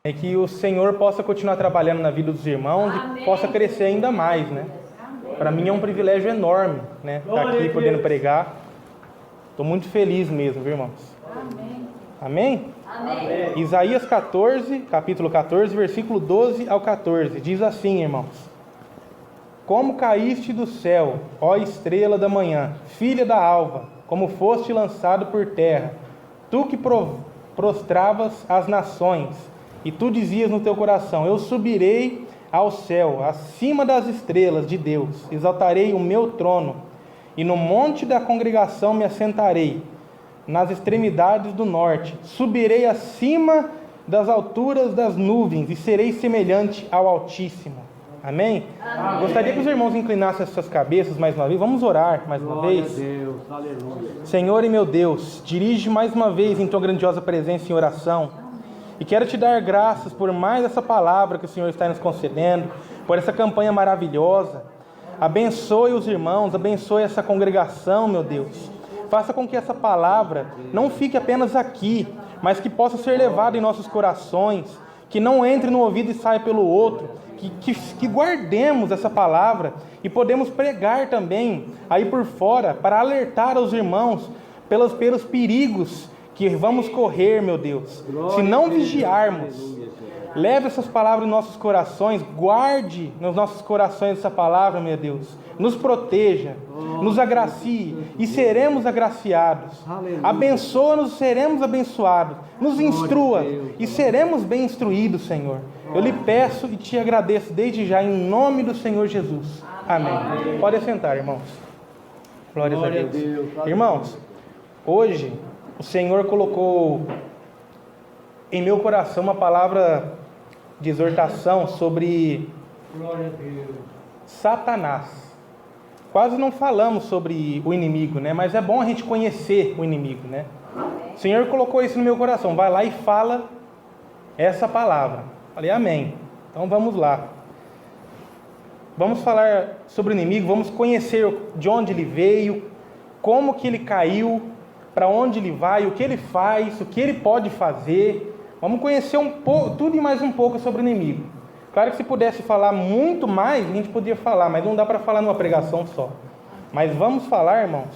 É que o Senhor possa continuar trabalhando na vida dos irmãos e possa crescer ainda mais, né? Para mim é um privilégio enorme, né? Estar aqui podendo pregar. Estou muito feliz mesmo, viu, irmãos? Amém? Amém? Isaías 14, capítulo 14, versículo 12 ao 14. Diz assim, irmãos: Como caíste do céu, ó estrela da manhã, filha da alva, como foste lançado por terra, tu que prostravas as nações, e tu dizias no teu coração: eu subirei ao céu, acima das estrelas de Deus, exaltarei o meu trono, e no monte da congregação me assentarei, nas extremidades do norte, subirei acima das alturas das nuvens, e serei semelhante ao Altíssimo. Amém? Amém. Gostaria que os irmãos inclinassem as suas cabeças mais uma vez. Vamos orar mais uma vez. Glória a Deus, aleluia. Senhor e meu Deus, dirige mais uma vez em tua grandiosa presença em oração. E quero te dar graças por mais essa palavra que o Senhor está nos concedendo, por essa campanha maravilhosa. Abençoe os irmãos, abençoe essa congregação, meu Deus. Faça com que essa palavra não fique apenas aqui, mas que possa ser levada em nossos corações, que não entre no ouvido e saia pelo outro, que guardemos essa palavra e podemos pregar também aí por fora para alertar aos irmãos pelos perigos que vamos correr, meu Deus. Se não vigiarmos, leve essas palavras em nossos corações, guarde nos nossos corações essa palavra, meu Deus. Nos proteja, nos agracie e seremos agraciados. Abençoa-nos e seremos abençoados. Nos instrua e seremos bem instruídos, Senhor. Eu lhe peço e te agradeço desde já, em nome do Senhor Jesus. Amém. Pode sentar, irmãos. Glórias a Deus. Irmãos, hoje o Senhor colocou em meu coração uma palavra de exortação sobre Satanás. Quase não falamos sobre o inimigo, né? Mas é bom a gente conhecer o inimigo, né? O Senhor colocou isso no meu coração. Vai lá e fala essa palavra. Falei, amém. Então vamos lá. Vamos falar sobre o inimigo, vamos conhecer de onde ele veio, como que ele caiu, para onde ele vai, o que ele faz, o que ele pode fazer. Vamos conhecer um pouco, tudo e mais um pouco sobre o inimigo. Claro que se pudesse falar muito mais, a gente podia falar, mas não dá para falar numa pregação só. Mas vamos falar, irmãos,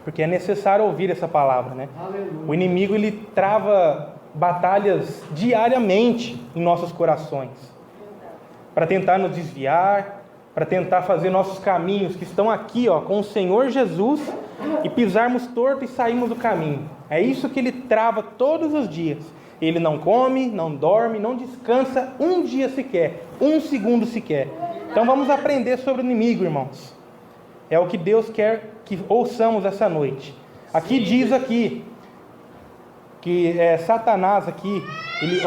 porque é necessário ouvir essa palavra, né? Aleluia. O inimigo, ele trava batalhas diariamente em nossos corações, para tentar nos desviar, para tentar fazer nossos caminhos que estão aqui, ó, com o Senhor Jesus, e pisarmos torto e sairmos do caminho. É isso que ele trava todos os dias. Ele não come, não dorme, não descansa um dia sequer, um segundo sequer. Então vamos aprender sobre o inimigo, irmãos. É o que Deus quer que ouçamos essa noite. Aqui diz aqui que Satanás aqui, ele,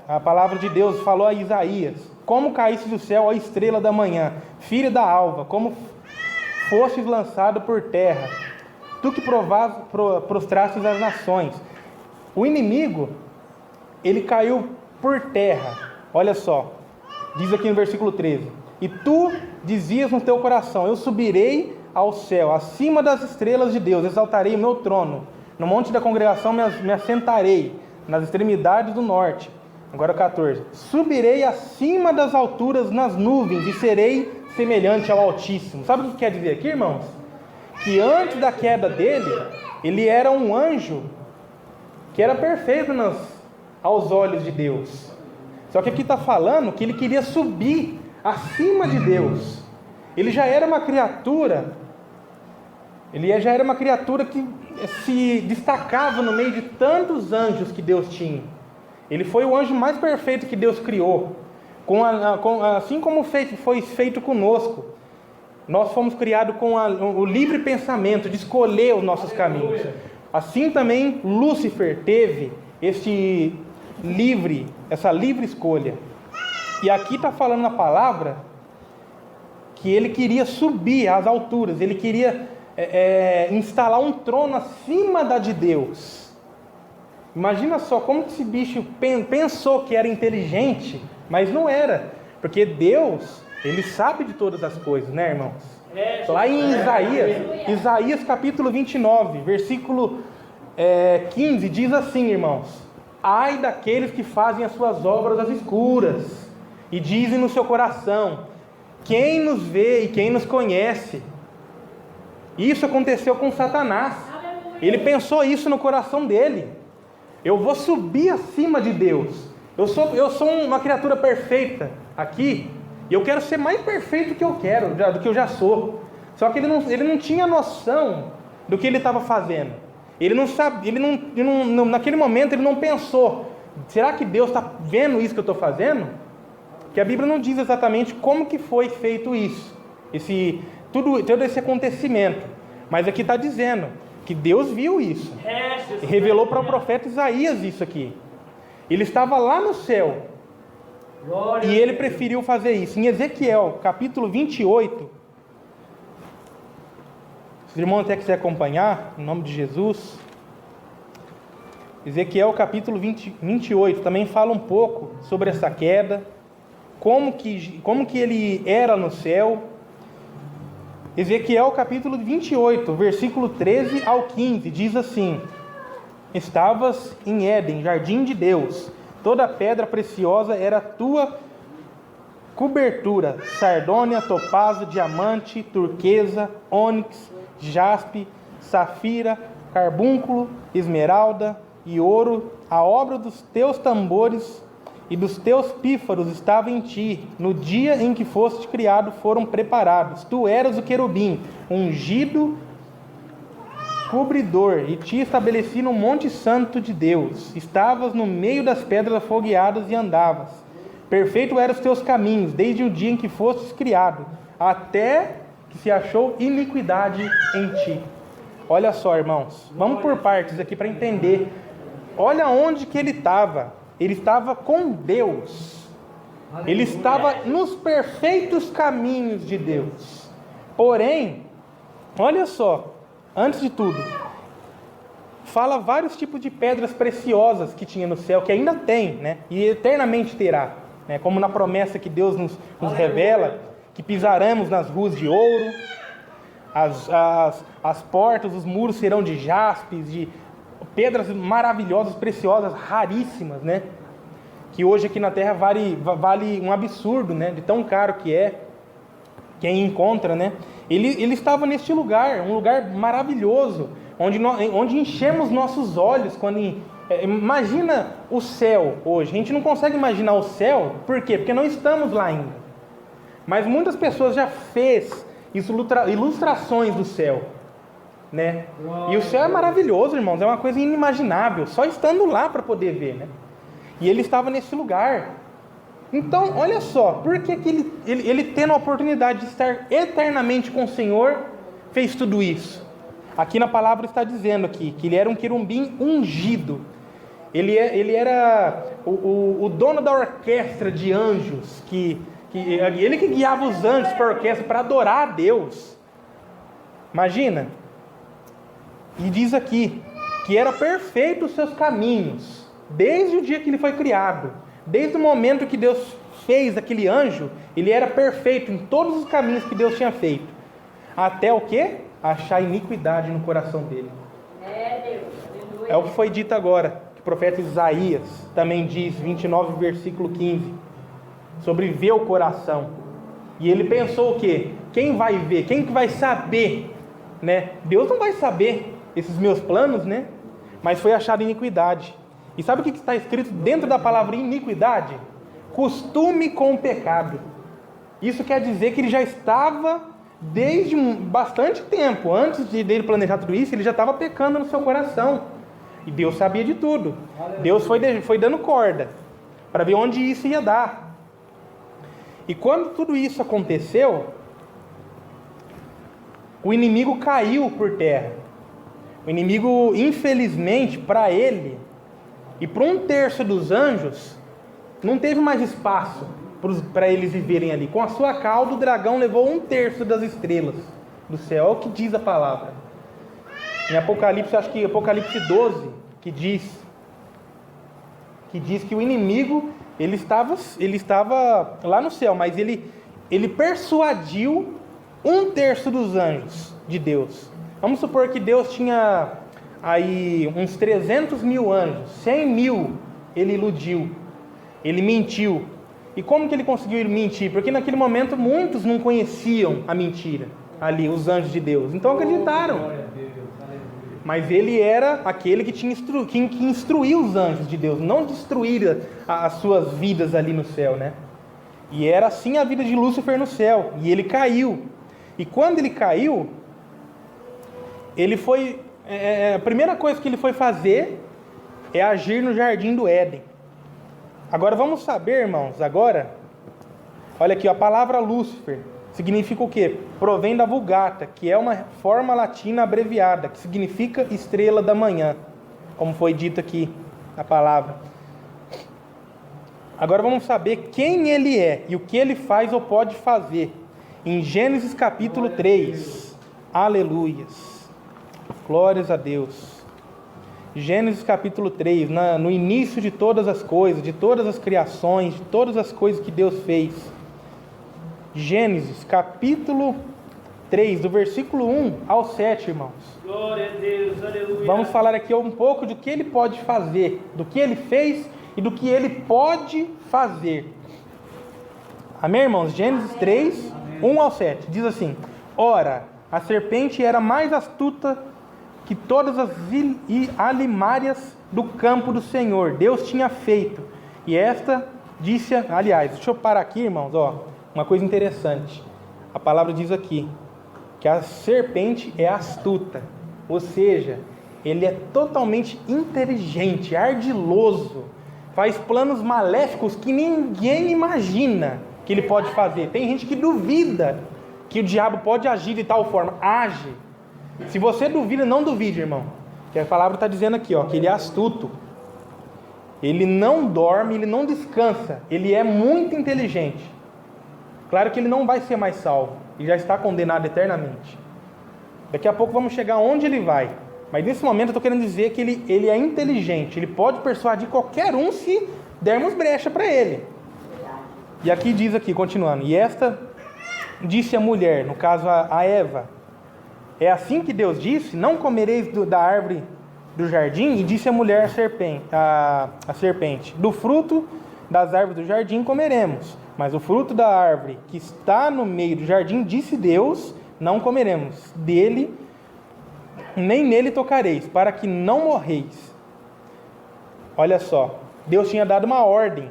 a palavra de Deus falou a Isaías: como caísse do céu a estrela da manhã, filha da alva, como fostes lançado por terra, tu que prostrastes as nações. O inimigo, ele caiu por terra. Olha só, diz aqui no versículo 13: e tu dizias no teu coração: eu subirei ao céu, acima das estrelas de Deus, exaltarei o meu trono, no monte da congregação me assentarei, nas extremidades do norte. Agora 14: subirei acima das alturas nas nuvens, e serei semelhante ao Altíssimo. Sabe o que quer dizer aqui, irmãos? Que antes da queda dele, ele era um anjo que era perfeito aos olhos de Deus. Só que aqui está falando que ele queria subir acima de Deus. Ele já era uma criatura, que se destacava no meio de tantos anjos que Deus tinha. Ele foi o anjo mais perfeito que Deus criou. Assim como foi feito conosco, nós fomos criados com o livre pensamento de escolher os nossos caminhos. Assim também Lúcifer teve essa livre escolha. E aqui está falando na palavra que ele queria subir às alturas, ele queria instalar um trono acima da de Deus. Imagina só como que esse bicho pensou que era inteligente, mas não era, porque Deus, ele sabe de todas as coisas, né, irmãos? Lá em Isaías capítulo 29, versículo 15, diz assim, irmãos: ai daqueles que fazem as suas obras às escuras e dizem no seu coração: quem nos vê e quem nos conhece? Isso aconteceu com Satanás. Ele pensou isso no coração dele: eu vou subir acima de Deus. Eu sou uma criatura perfeita aqui, e eu quero ser mais perfeito do que eu já sou. Só que ele não tinha noção do que ele estava fazendo. Ele não sabia, naquele momento ele não pensou: será que Deus está vendo isso que eu estou fazendo? Que a Bíblia não diz exatamente como que foi feito isso, todo esse acontecimento. Mas aqui está dizendo que Deus viu isso, e revelou para o profeta Isaías isso aqui. Ele estava lá no céu, e ele preferiu fazer isso. Em Ezequiel, capítulo 28, se os irmãos até quiserem acompanhar, em nome de Jesus, Ezequiel capítulo 28, também fala um pouco sobre essa queda, como que ele era no céu. Ezequiel capítulo 28, versículo 13 ao 15, diz assim: estavas em Éden, jardim de Deus, toda pedra preciosa era tua cobertura, sardônia, topázio, diamante, turquesa, ônix, jaspe, safira, carbúnculo, esmeralda e ouro. A obra dos teus tambores e dos teus pífaros estava em ti. No dia em que foste criado foram preparados. Tu eras o querubim, ungido cobridor, e te estabeleci no monte santo de Deus. Estavas no meio das pedras afogueadas e andavas. Perfeito eram os teus caminhos, desde o dia em que fostes criado, até que se achou iniquidade em ti. Olha só, irmãos, vamos por partes aqui para entender. Olha onde que ele estava. Ele estava com Deus. Ele estava nos perfeitos caminhos de Deus. Porém, olha só, antes de tudo, fala vários tipos de pedras preciosas que tinha no céu, que ainda tem, né? E eternamente terá, né? Como na promessa que Deus nos revela, que pisaremos nas ruas de ouro, as portas, os muros serão de jaspes, de pedras maravilhosas, preciosas, raríssimas, né? Que hoje aqui na Terra vale um absurdo, né? De tão caro que é. Quem encontra, né? Ele estava neste lugar, um lugar maravilhoso, onde enchemos nossos olhos quando... Imagina o céu hoje. A gente não consegue imaginar o céu, por quê? Porque não estamos lá ainda. Mas muitas pessoas já fez ilustrações do céu, né? E o céu é maravilhoso, irmãos, é uma coisa inimaginável, só estando lá para poder ver, né? E ele estava nesse lugar. Então, olha só, por que ele tendo a oportunidade de estar eternamente com o Senhor, fez tudo isso? Aqui na palavra está dizendo aqui, que ele era um querubim ungido. Ele era o dono da orquestra de anjos, ele que guiava os anjos para a orquestra, para adorar a Deus. Imagina. E diz aqui, que era perfeito os seus caminhos, desde o dia que ele foi criado. Desde o momento que Deus fez aquele anjo, ele era perfeito em todos os caminhos que Deus tinha feito. Até o quê? Achar iniquidade no coração dele. É o que foi dito agora, que o profeta Isaías também diz, 29, versículo 15, sobre ver o coração. E ele pensou o quê? Quem vai ver? Quem que vai saber? Né? Deus não vai saber esses meus planos, né? Mas foi achado iniquidade. E sabe o que está escrito dentro da palavra iniquidade? Costume com o pecado. Isso quer dizer que ele já estava, desde bastante tempo, antes dele planejar tudo isso, ele já estava pecando no seu coração. E Deus sabia de tudo. Deus foi dando corda, para ver onde isso ia dar. E quando tudo isso aconteceu, o inimigo caiu por terra. O inimigo, infelizmente, para ele... E para 1/3 dos anjos, não teve mais espaço para eles viverem ali. Com a sua cauda, o dragão levou 1/3 das estrelas do céu. É o que diz a palavra. Em Apocalipse, acho que Apocalipse 12, que diz que o inimigo, ele estava lá no céu, mas ele persuadiu 1/3 dos anjos de Deus. Vamos supor que Deus tinha... aí uns 300 mil anjos, 100 mil ele iludiu, ele mentiu. E como que ele conseguiu mentir? Porque naquele momento muitos não conheciam a mentira ali, os anjos de Deus, então acreditaram. Mas ele era aquele que instruía os anjos de Deus, não destruir as suas vidas ali no céu, né? E era assim a vida de Lúcifer no céu, e ele caiu. E quando ele caiu, ele foi... a primeira coisa que ele foi fazer é agir no jardim do Éden. Agora vamos saber, irmãos, olha aqui, a palavra Lúcifer significa o quê? Provém da Vulgata, que é uma forma latina abreviada, que significa estrela da manhã, como foi dito aqui a palavra. Agora vamos saber quem ele é e o que ele faz ou pode fazer. Em Gênesis capítulo 3. Aleluias. Glórias a Deus. Gênesis capítulo 3, no início de todas as coisas, de todas as criações, de todas as coisas que Deus fez. Gênesis capítulo 3, do versículo 1 ao 7, irmãos. Glória a Deus, aleluia. Vamos falar aqui um pouco do que ele pode fazer, do que ele fez e do que ele pode fazer. Amém, irmãos? Gênesis 3, 1 ao 7, diz assim: Ora, a serpente era mais astuta que todas as alimárias do campo do Senhor, Deus tinha feito. E esta disse, aliás, deixa eu parar aqui, irmãos, uma coisa interessante. A palavra diz aqui, que a serpente é astuta, ou seja, ele é totalmente inteligente, ardiloso, faz planos maléficos que ninguém imagina que ele pode fazer. Tem gente que duvida que o diabo pode agir de tal forma. Age. Se você duvida, não duvide, irmão. Que a palavra está dizendo aqui, que ele é astuto. Ele não dorme, ele não descansa. Ele é muito inteligente. Claro que ele não vai ser mais salvo. E já está condenado eternamente. Daqui a pouco vamos chegar onde ele vai. Mas nesse momento eu estou querendo dizer que ele é inteligente. Ele pode persuadir qualquer um se dermos brecha para ele. E aqui diz aqui, continuando. E esta disse a mulher, no caso a Eva: é assim que Deus disse, não comereis da árvore do jardim? E disse a mulher a serpente: do fruto das árvores do jardim comeremos, mas o fruto da árvore que está no meio do jardim, disse Deus, não comeremos dele, nem nele tocareis, para que não morreis. Olha só, Deus tinha dado uma ordem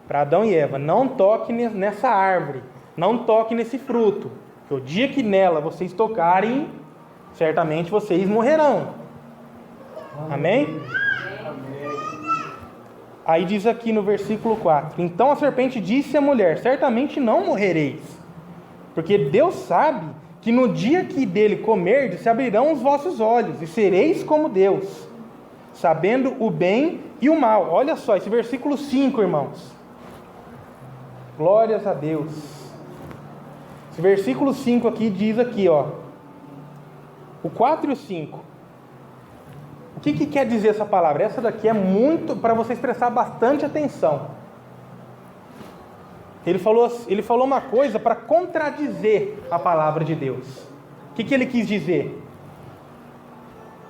para Adão e Eva: não toque nessa árvore, não toque nesse fruto, que o dia que nela vocês tocarem, certamente vocês morrerão. Amém? Aí diz aqui no versículo 4: então a serpente disse à mulher: certamente não morrereis, porque Deus sabe que no dia que dele comerdes, se abrirão os vossos olhos, e sereis como Deus, sabendo o bem e o mal. Olha só, esse versículo 5, irmãos. Glórias a Deus. Esse versículo 5 aqui diz aqui, o 4 e o 5. O que quer dizer essa palavra? Essa daqui é muito para vocês prestar bastante atenção. Ele falou uma coisa para contradizer a palavra de Deus. O que ele quis dizer?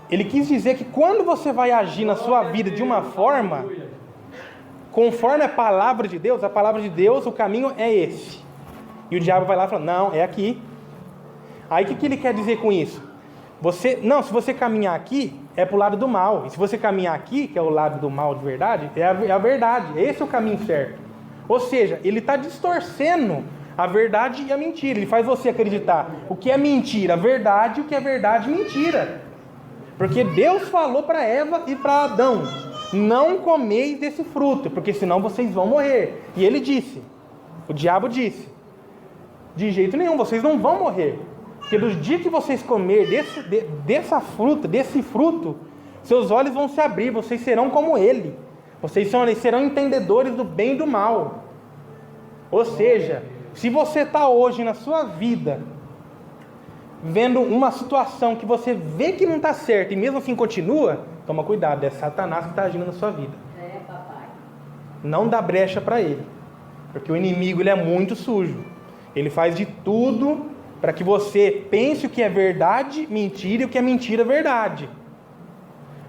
Ele quis dizer que quando você vai agir na sua vida de uma forma, conforme a palavra de Deus, o caminho é esse. E o diabo vai lá e fala: não, é aqui. Aí o que ele quer dizer com isso? Se você caminhar aqui, é para o lado do mal. E se você caminhar aqui, que é o lado do mal de verdade, é a verdade. Esse é o caminho certo. Ou seja, ele está distorcendo a verdade e a mentira. Ele faz você acreditar o que é mentira, verdade, e o que é verdade, mentira. Porque Deus falou para Eva e para Adão: não comeis desse fruto, porque senão vocês vão morrer. E ele disse, o diabo disse: de jeito nenhum, vocês não vão morrer. Porque do dia que vocês comerem desse fruto, seus olhos vão se abrir, vocês serão como ele. Vocês serão entendedores do bem e do mal. Ou seja, se você está hoje na sua vida vendo uma situação que você vê que não está certa e mesmo assim continua, toma cuidado, é Satanás que está agindo na sua vida. Papai. Não dá brecha para ele, porque o inimigo ele é muito sujo. Ele faz de tudo para que você pense o que é verdade, mentira, e o que é mentira, verdade.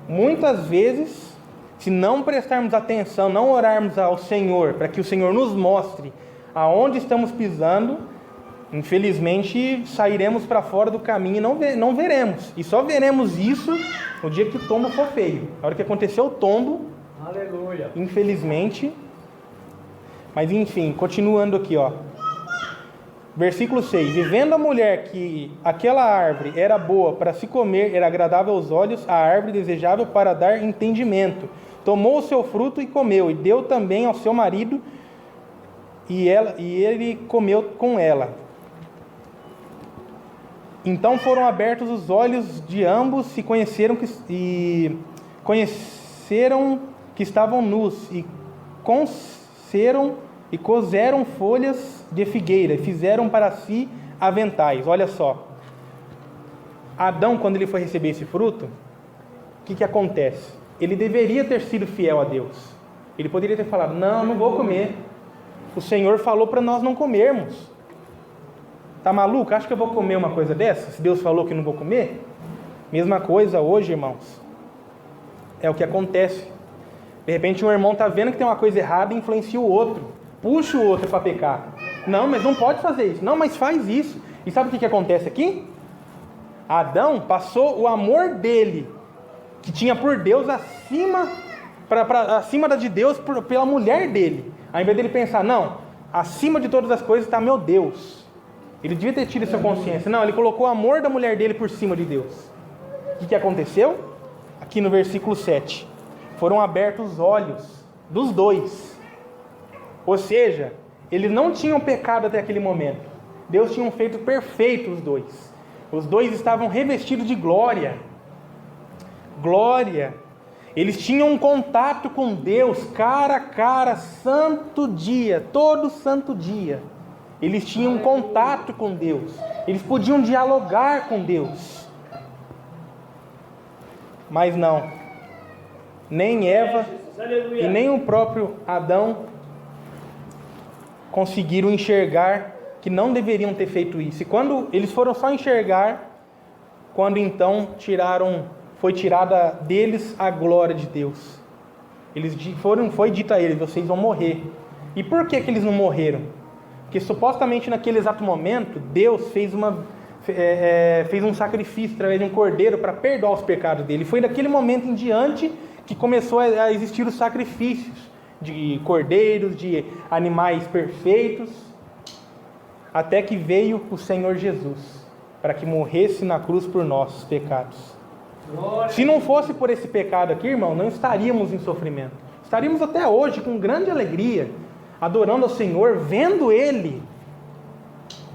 Muitas vezes, se não prestarmos atenção, não orarmos ao Senhor, para que o Senhor nos mostre aonde estamos pisando, infelizmente sairemos para fora do caminho e não veremos. E só veremos isso no dia que o tombo for feio. Na hora que aconteceu o tombo, Aleluia. infelizmente. Mas enfim, continuando aqui, ó. Versículo 6. E vendo a mulher que aquela árvore era boa para se comer, era agradável aos olhos, a árvore desejável para dar entendimento, tomou o seu fruto e comeu, e deu também ao seu marido, e ele comeu com ela. Então foram abertos os olhos de ambos e conheceram que estavam nus, e cozeram folhas de figueira, e fizeram para si aventais. Olha só, Adão, quando ele foi receber esse fruto, o que acontece? Ele deveria ter sido fiel a Deus. Ele poderia ter falado, não vou comer. O Senhor falou para nós não comermos. Tá maluco? Acho que eu vou comer uma coisa dessa? Se Deus falou que não vou comer? Mesma coisa hoje, irmãos. É o que acontece. De repente um irmão está vendo que tem uma coisa errada e influencia o outro. Puxa o outro para pecar. Não, mas não pode fazer isso. Não, mas faz isso. E sabe o que acontece aqui? Adão passou o amor dele, que tinha por Deus, acima da de Deus pela mulher dele. Ao invés dele pensar, não, acima de todas as coisas está meu Deus. Ele devia ter tido essa consciência. Não, ele colocou o amor da mulher dele por cima de Deus. O que aconteceu? Aqui no versículo 7. Foram abertos os olhos dos dois. Ou seja, eles não tinham pecado até aquele momento. Deus tinha feito perfeito os dois. Os dois estavam revestidos de glória. Glória. Eles tinham um contato com Deus, cara a cara, santo dia, todo santo dia. Eles tinham um contato com Deus. Eles podiam dialogar com Deus. Mas não. Nem Eva e nem o próprio Adão conseguiram enxergar que não deveriam ter feito isso. E quando eles foram só enxergar, quando então foi tirada deles a glória de Deus. Foi dito a eles, vocês vão morrer. E por que eles não morreram? Porque supostamente naquele exato momento, Deus fez um sacrifício através de um cordeiro para perdoar os pecados dele. Foi daquele momento em diante que começou a existir os sacrifícios de cordeiros, de animais perfeitos, até que veio o Senhor Jesus, para que morresse na cruz por nossos pecados. Se não fosse por esse pecado aqui, irmão, não estaríamos em sofrimento. Estaríamos até hoje com grande alegria, adorando ao Senhor, vendo Ele.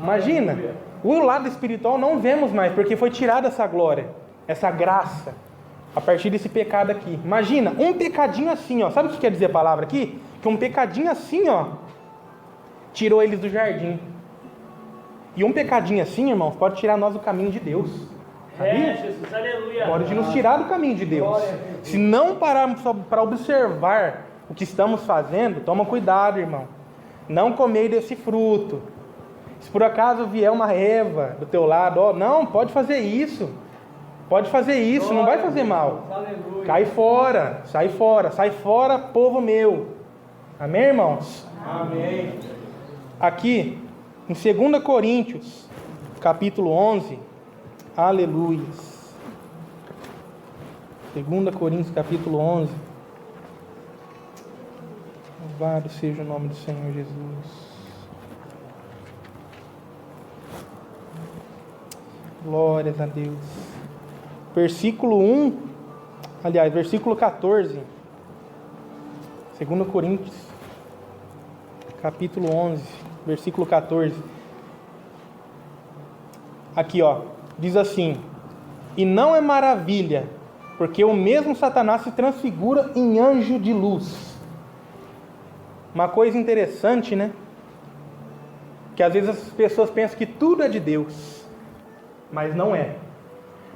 Imagina, o lado espiritual não vemos mais, porque foi tirada essa glória, essa graça, a partir desse pecado aqui. Imagina, um pecadinho assim, ó. Sabe o que quer dizer a palavra aqui? Que um pecadinho assim, ó, tirou eles do jardim. E um pecadinho assim, irmãos, pode tirar nós do caminho de Deus. Sabia? Jesus, aleluia. Pode nos tirar do caminho de Deus. Se não pararmos para observar o que estamos fazendo, toma cuidado, irmão. Não comei desse fruto. Se por acaso vier uma Eva do teu lado, ó, não, pode fazer isso. Pode fazer isso, não vai fazer mal. Aleluia. Cai fora, sai fora, povo meu. Amém, irmãos? Amém. Aqui, em 2 Coríntios, capítulo 11, aleluia. 2 Coríntios, capítulo 11. Louvado seja o nome do Senhor Jesus. Glórias a Deus. Versículo 14. 2 Coríntios, capítulo 11, versículo 14. Aqui, ó, diz assim: e não é maravilha, porque o mesmo Satanás se transfigura em anjo de luz. Uma coisa interessante, né? Que às vezes as pessoas pensam que tudo é de Deus, mas não é.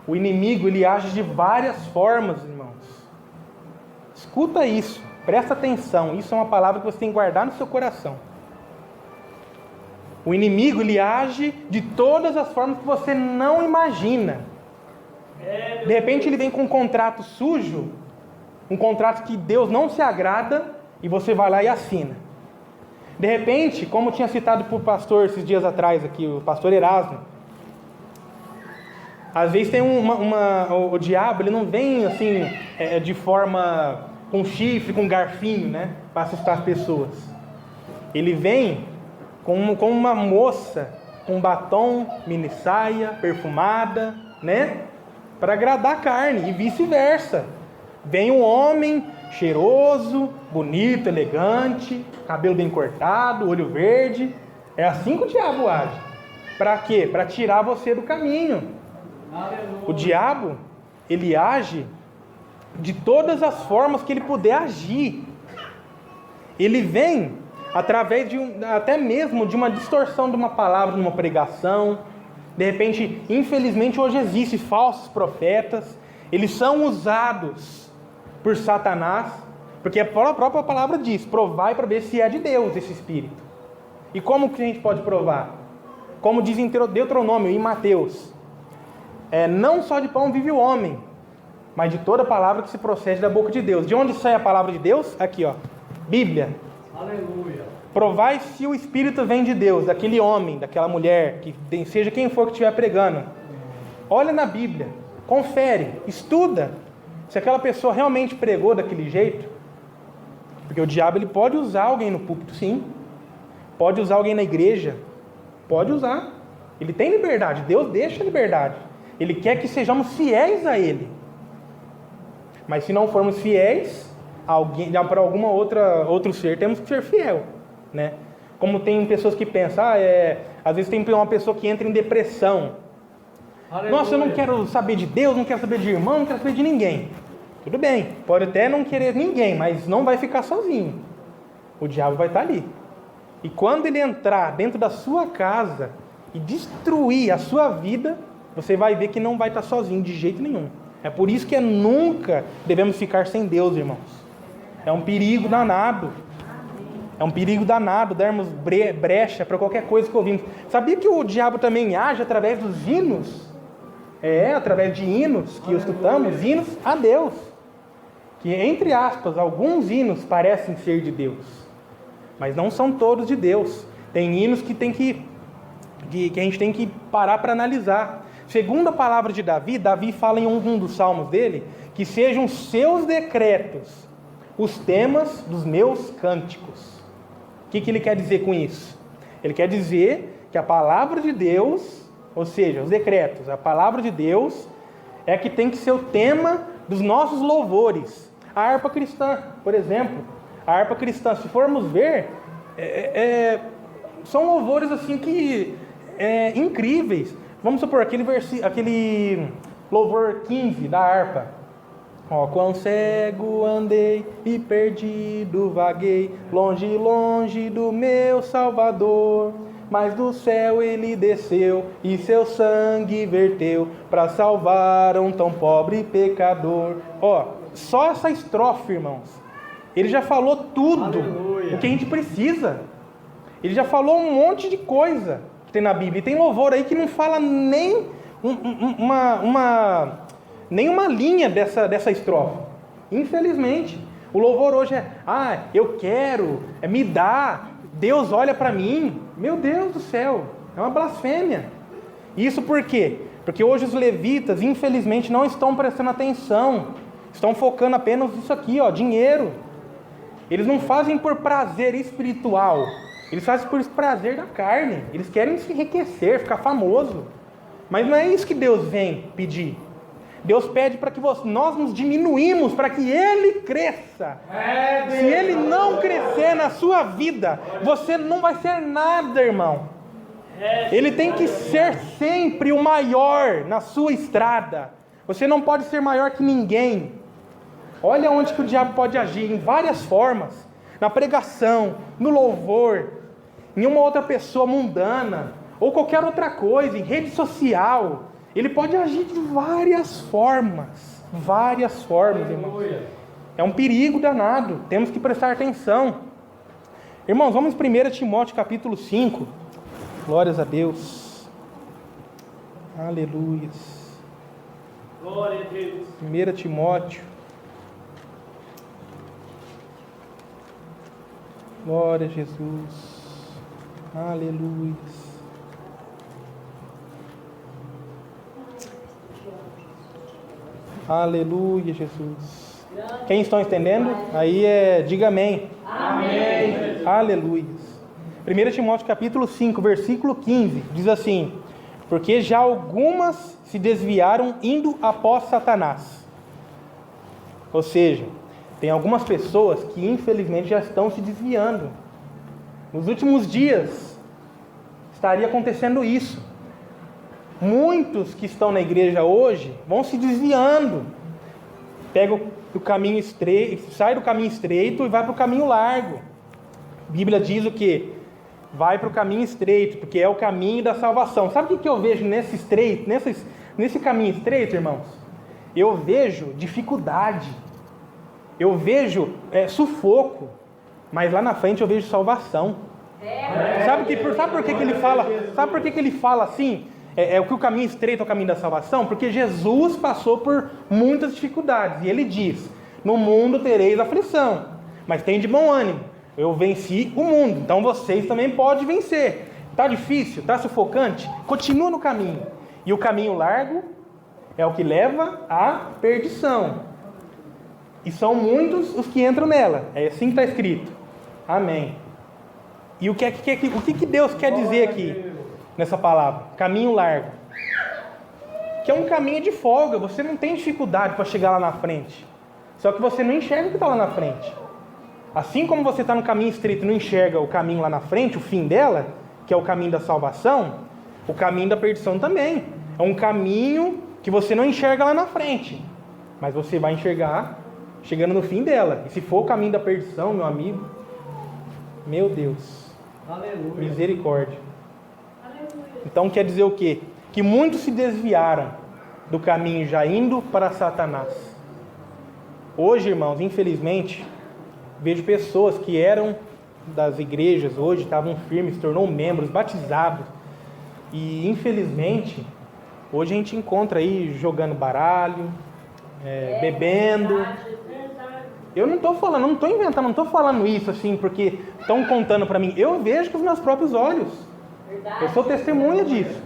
O inimigo, ele age de várias formas, irmãos. Escuta isso, presta atenção. Isso é uma palavra que você tem que guardar no seu coração. O inimigo, ele age de todas as formas que você não imagina. De repente ele vem com um contrato sujo um contrato que Deus não se agrada e você vai lá e assina. De repente, como tinha citado por pastor esses dias atrás aqui, o pastor Erasmo, às vezes tem o diabo, ele não vem assim, de forma com chifre, com garfinho, né, para assustar as pessoas. Ele vem como uma moça, com batom, mini saia, perfumada, né, para agradar a carne, e vice-versa. Vem um homem cheiroso, bonito, elegante, cabelo bem cortado, olho verde. É assim que o diabo age. Para quê? Para tirar você do caminho. Aleluia. O diabo, ele age de todas as formas que ele puder agir. Ele vem através até mesmo de uma distorção de uma palavra, de uma pregação. De repente, infelizmente, hoje existem falsos profetas. Eles são usados por Satanás, porque a própria palavra diz: provai para ver se é de Deus esse espírito. E como que a gente pode provar? Como diz em Deuteronômio, em Mateus: não só de pão vive o homem, mas de toda palavra que se procede da boca de Deus. De onde sai a palavra de Deus? Aqui, ó, Bíblia. Aleluia. Provai se o espírito vem de Deus, daquele homem, daquela mulher, que seja quem for que estiver pregando. Olha na Bíblia, confere, estuda se aquela pessoa realmente pregou daquele jeito. Porque o diabo, ele pode usar alguém no púlpito, sim. Pode usar alguém na igreja. Pode usar. Ele tem liberdade. Deus deixa liberdade. Ele quer que sejamos fiéis a Ele. Mas se não formos fiéis para alguma outro ser, temos que ser fiel, né? Como tem pessoas que pensam, às vezes tem uma pessoa que entra em depressão. Aleluia. Nossa, eu não quero saber de Deus, não quero saber de irmão, não quero saber de ninguém. Tudo bem, pode até não querer ninguém, mas não vai ficar sozinho. O diabo vai estar ali. E quando ele entrar dentro da sua casa e destruir a sua vida, você vai ver que não vai estar sozinho de jeito nenhum. É por isso que nunca devemos ficar sem Deus, irmãos. É um perigo danado. É um perigo danado darmos brecha para qualquer coisa que ouvimos. Sabia que o diabo também age através dos hinos? Através de hinos que escutamos, hinos a Deus. Que, entre aspas, alguns hinos parecem ser de Deus, mas não são todos de Deus. Tem hinos que a gente tem que parar para analisar. Segundo a palavra de Davi fala em um dos salmos dele, que sejam seus decretos os temas dos meus cânticos. O que ele quer dizer com isso? Ele quer dizer que a palavra de Deus, ou seja, os decretos, a palavra de Deus é que tem que ser o tema dos nossos louvores. A harpa cristã, por exemplo, a harpa cristã, se formos ver, são louvores assim que incríveis. Vamos supor aquele louvor 15 da harpa. Ó, quão cego andei e perdido vaguei, longe, longe do meu Salvador. Mas do céu ele desceu e seu sangue verteu para salvar um tão pobre pecador. Ó, só essa estrofe, irmãos, ele já falou tudo. Aleluia. O que a gente precisa. Ele já falou um monte de coisa que tem na Bíblia. E tem louvor aí que não fala nem uma linha dessa estrofe. Infelizmente. O louvor hoje eu quero, me dá, Deus olha para mim. Meu Deus do céu, é uma blasfêmia. Isso por quê? Porque hoje os levitas, infelizmente, não estão prestando atenção. Estão focando apenas nisso aqui, dinheiro. Eles não fazem por prazer espiritual. Eles fazem por prazer da carne. Eles querem se enriquecer, ficar famoso. Mas não é isso que Deus vem pedir. Deus pede para que nós nos diminuímos, para que Ele cresça. Se Ele não crescer na sua vida, você não vai ser nada, irmão. Ele tem que ser sempre o maior na sua estrada. Você não pode ser maior que ninguém. Olha onde que o diabo pode agir, em várias formas. Na pregação, no louvor, em uma outra pessoa mundana, ou qualquer outra coisa, em rede social. Ele pode agir de várias formas. Várias formas, irmãos. É um perigo danado. Temos que prestar atenção. Irmãos, vamos em 1 Timóteo capítulo 5. Glórias a Deus. Aleluia. Glória a Deus. 1 Timóteo. Glória a Jesus. Aleluia. Aleluia, Jesus. Quem estão entendendo? Aí diga amém. Amém. Aleluia. 1 Timóteo capítulo 5, versículo 15, diz assim: porque já algumas se desviaram indo após Satanás. Ou seja, tem algumas pessoas que infelizmente já estão se desviando. Nos últimos dias estaria acontecendo isso. Muitos que estão na igreja hoje vão se desviando. Pega o caminho estreito, sai do caminho estreito e vai para o caminho largo. A Bíblia diz o quê? Vai para o caminho estreito, porque é o caminho da salvação. Sabe o que eu vejo nesse estreito, nesse caminho estreito, irmãos? Eu vejo dificuldade. Eu vejo sufoco. Mas lá na frente eu vejo salvação. Sabe por que ele fala? Sabe por que ele fala assim? Que o caminho estreito é o caminho da salvação? Porque Jesus passou por muitas dificuldades. E ele diz: no mundo tereis aflição, mas tem de bom ânimo. Eu venci o mundo, então vocês também podem vencer. Está difícil? Está sufocante? Continua no caminho. E o caminho largo é o que leva à perdição. E são muitos os que entram nela. É assim que está escrito. Amém. E o que Deus quer dizer aqui nessa palavra? Caminho largo. Que é um caminho de folga. Você não tem dificuldade para chegar lá na frente. Só que você não enxerga o que está lá na frente. Assim como você está no caminho estreito e não enxerga o caminho lá na frente, o fim dela, que é o caminho da salvação, o caminho da perdição também. É um caminho que você não enxerga lá na frente, mas você vai enxergar chegando no fim dela. E se for o caminho da perdição, meu amigo, meu Deus, Aleluia. Misericórdia. Então quer dizer o quê? Que muitos se desviaram do caminho já indo para Satanás. Hoje, irmãos, infelizmente, vejo pessoas que eram das igrejas, hoje estavam firmes, se tornou membros, batizados. E infelizmente, hoje a gente encontra aí jogando baralho, bebendo. Eu não estou falando, não estou inventando, não estou falando isso assim porque estão contando para mim. Eu vejo com os meus próprios olhos. Eu sou testemunha disso.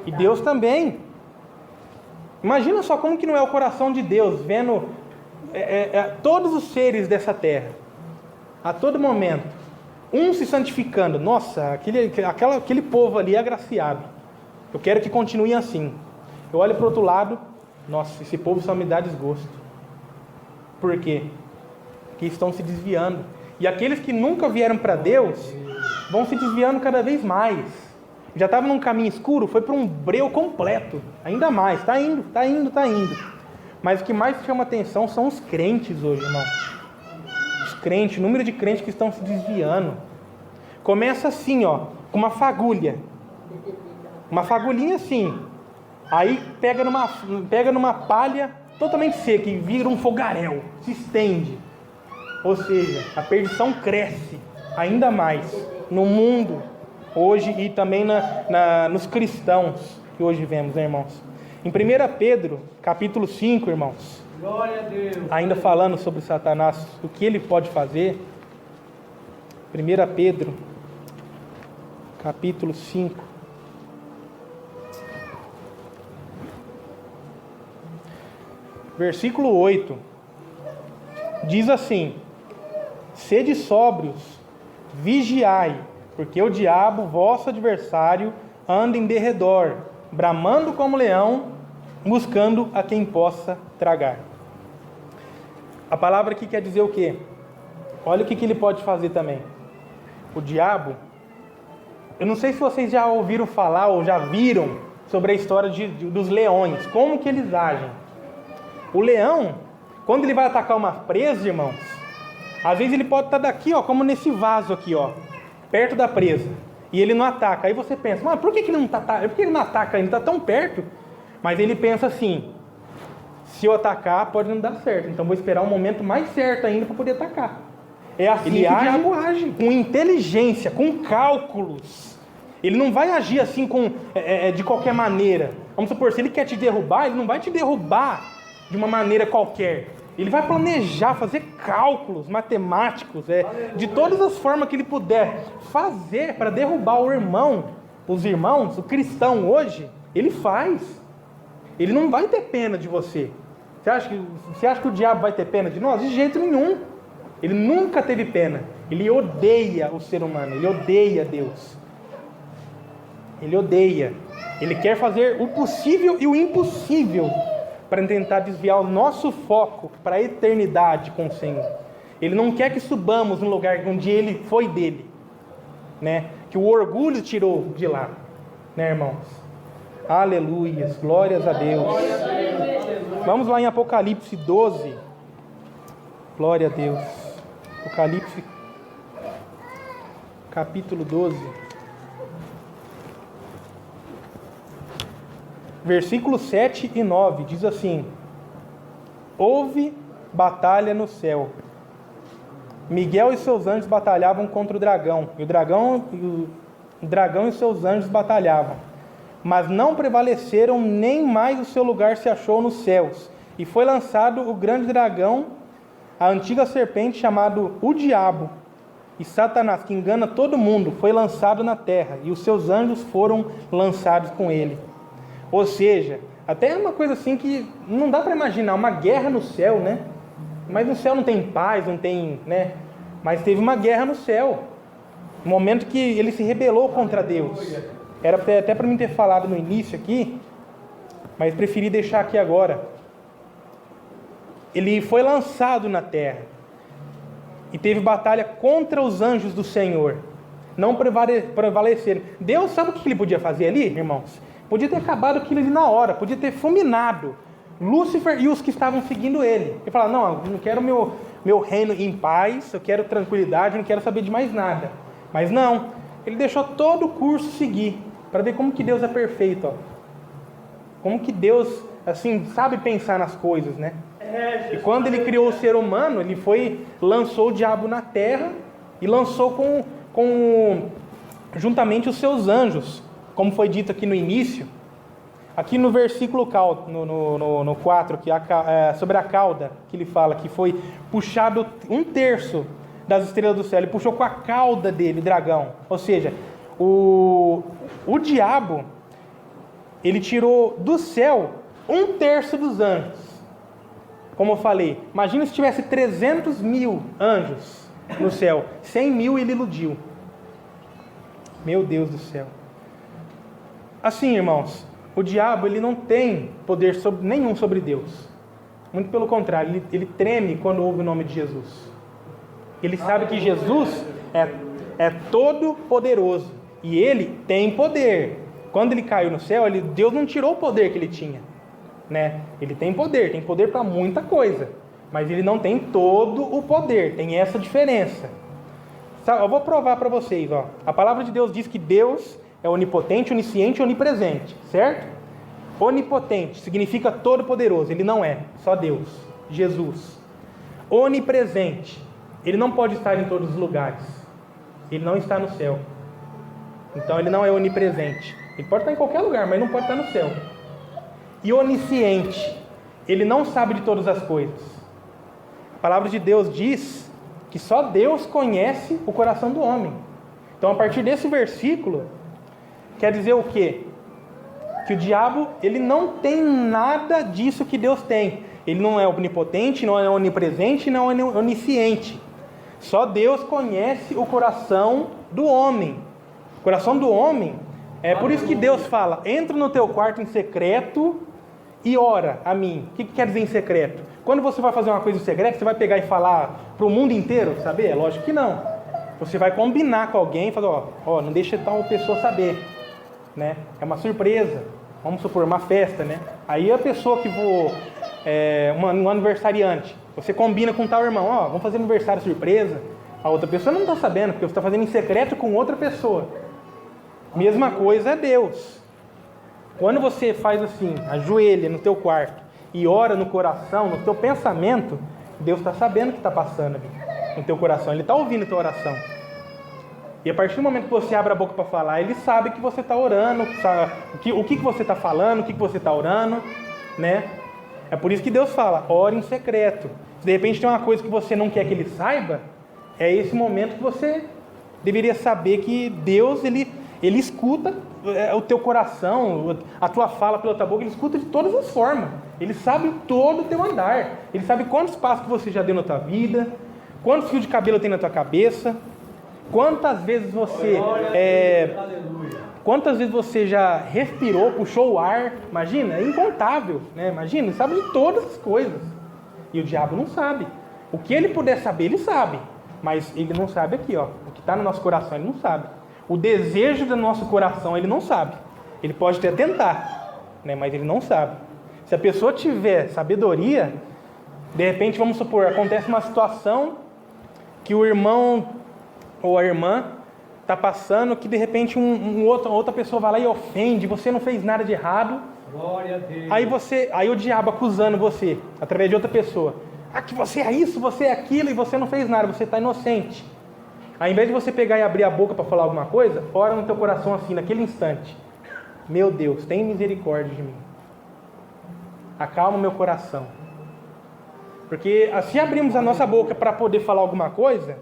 E Deus também. Imagina só como que não é o coração de Deus, vendo todos os seres dessa terra. A todo momento, um se santificando. Nossa, aquele povo ali é agraciado. Eu quero que continue assim. Eu olho para o outro lado, nossa, esse povo só me dá desgosto. Por quê? Porque estão se desviando. E aqueles que nunca vieram para Deus, vão se desviando cada vez mais. Já estava num caminho escuro, foi para um breu completo. Ainda mais, está indo. Mas o que mais chama atenção são os crentes hoje, irmão. Crente, o número de crentes que estão se desviando. Começa assim, com uma fagulha. Uma fagulhinha assim. Aí pega numa palha totalmente seca e vira um fogaréu. Se estende. Ou seja, a perdição cresce ainda mais no mundo hoje e também nos cristãos que hoje vemos, né, irmãos? Em 1 Pedro, capítulo 5, irmãos. Glória a Deus. Ainda falando sobre Satanás, o que ele pode fazer. 1 Pedro, capítulo 5. Versículo 8. Diz assim: sede sóbrios, vigiai, porque o diabo, vosso adversário, anda em derredor, bramando como leão, buscando a quem possa tragar. A palavra aqui quer dizer o quê? Olha o que ele pode fazer também. O diabo, eu não sei se vocês já ouviram falar ou já viram sobre a história dos leões, como que eles agem. O leão, quando ele vai atacar uma presa, irmãos, às vezes ele pode estar daqui, como nesse vaso aqui, perto da presa, e ele não ataca. Aí você pensa, mas por que ele não ataca? Ele está tão perto. Mas ele pensa assim: se eu atacar, pode não dar certo. Então vou esperar um momento mais certo ainda para poder atacar. É assim que o diabo age, com inteligência, com cálculos. Ele não vai agir assim de qualquer maneira. Vamos supor, se ele quer te derrubar, ele não vai te derrubar de uma maneira qualquer. Ele vai planejar, fazer cálculos matemáticos, de todas as formas que ele puder fazer para derrubar o irmão, os irmãos, o cristão hoje, ele faz. Ele não vai ter pena de você. Você acha que o diabo vai ter pena de nós? De jeito nenhum. Ele nunca teve pena. Ele odeia o ser humano, ele odeia Deus. Ele odeia. Ele quer fazer o possível e o impossível para tentar desviar o nosso foco para a eternidade com o Senhor. Ele não quer que subamos no lugar onde ele foi dele, né? Que o orgulho tirou de lá, né, irmãos? Aleluias, glórias a Deus. Vamos lá em Apocalipse 12. Glória a Deus. Apocalipse, capítulo 12. Versículos 7 e 9, diz assim: houve batalha no céu. Miguel e seus anjos batalhavam contra o dragão, e o dragão e seus anjos batalhavam, mas não prevaleceram, nem mais o seu lugar se achou nos céus. E foi lançado o grande dragão, a antiga serpente, chamado o Diabo, e Satanás, que engana todo mundo, foi lançado na terra, e os seus anjos foram lançados com ele. Ou seja, até uma coisa assim que não dá para imaginar, uma guerra no céu, né? Mas no céu não tem paz, não tem, né? Mas teve uma guerra no céu, no momento que ele se rebelou contra Deus. Era até para mim ter falado no início aqui, mas preferi deixar aqui agora. Ele foi lançado na terra e teve batalha contra os anjos do Senhor. Não prevaleceram. Deus sabe o que ele podia fazer ali, irmãos? Podia ter acabado aquilo ali na hora, podia ter fulminado Lúcifer e os que estavam seguindo ele. Ele falava: não, eu não quero meu reino em paz, eu quero tranquilidade, eu não quero saber de mais nada. Mas não, ele deixou todo o curso seguir, para ver como que Deus é perfeito, ó. Como que Deus, assim, sabe pensar nas coisas, né? E quando ele criou o ser humano, ele lançou o diabo na terra e lançou juntamente os seus anjos, como foi dito aqui no início, aqui no versículo no 4, que sobre a cauda, que ele fala que foi puxado 1/3 das estrelas do céu, ele puxou com a cauda dele, o dragão. Ou seja, o diabo, ele tirou do céu 1/3 dos anjos. Como eu falei, imagina se tivesse 300 mil anjos no céu, 100 mil ele iludiu. Meu Deus do céu. Assim, irmãos, o diabo ele não tem poder nenhum sobre Deus. Muito pelo contrário, ele treme quando ouve o nome de Jesus. Ele sabe que Jesus é todo poderoso e ele tem poder. Quando ele caiu no céu, Deus não tirou o poder que ele tinha, né? Ele tem poder para muita coisa, mas ele não tem todo o poder. Tem essa diferença. Eu vou provar para vocês, ó. A palavra de Deus diz que Deus é onipotente, onisciente e onipresente, certo? Onipotente significa todo poderoso, ele não é, só Deus, Jesus. Onipresente, ele não pode estar em todos os lugares, ele não está no céu, então ele não é onipresente. Ele pode estar em qualquer lugar, mas não pode estar no céu. E onisciente, ele não sabe de todas as coisas. A palavra de Deus diz que só Deus conhece o coração do homem. Então, a partir desse versículo, quer dizer o quê? Que o diabo, ele não tem nada disso que Deus tem. Ele não é onipotente, não é onipresente, não é onisciente. Só Deus conhece o coração do homem. O coração do homem, é por isso que Deus fala: entra no teu quarto em secreto e ora a mim. O que quer dizer em secreto? Quando você vai fazer uma coisa em secreto, você vai pegar e falar para o mundo inteiro saber? Lógico que não. Você vai combinar com alguém e falar: ó, não deixa tal pessoa saber, né? É uma surpresa. Vamos supor, uma festa, né? Aí a pessoa que um aniversariante, você combina com tal irmão: ó, vamos fazer aniversário surpresa. A outra pessoa não está sabendo, porque você está fazendo em secreto com outra pessoa. Mesma coisa é Deus. Quando você faz assim, ajoelha no teu quarto e ora no coração, no teu pensamento, Deus está sabendo o que está passando ali no teu coração. Ele está ouvindo a tua oração. E a partir do momento que você abre a boca para falar, Ele sabe que você está orando, sabe o que você está falando, o que você está orando, né? É por isso que Deus fala, ore em secreto. Se de repente tem uma coisa que você não quer que ele saiba, é esse momento que você deveria saber que Deus, ele escuta o teu coração, a tua fala pela tua boca, ele escuta de todas as formas. Ele sabe todo o teu andar. Ele sabe quantos passos que você já deu na tua vida, quantos fios de cabelo tem na tua cabeça, quantas vezes você quantas vezes você já respirou, puxou o ar. Imagina, é incontável, né? Imagina, ele sabe de todas as coisas. E o diabo não sabe. O que ele puder saber, ele sabe. Mas ele não sabe aqui, ó. O que está no nosso coração, ele não sabe. O desejo do nosso coração, ele não sabe. Ele pode até tentar, né? Mas ele não sabe. Se a pessoa tiver sabedoria, de repente, vamos supor, acontece uma situação que o irmão ou a irmã está passando, que de repente outra pessoa vai lá e ofende, você não fez nada de errado. Glória a Deus. Aí o diabo acusando você, através de outra pessoa. Ah, que você é isso, você é aquilo, e você não fez nada, você está inocente. Ao invés de você pegar e abrir a boca para falar alguma coisa, ora no teu coração assim, naquele instante. Meu Deus, tem misericórdia de mim. Acalma o meu coração. Porque se abrimos a nossa boca para poder falar alguma coisa,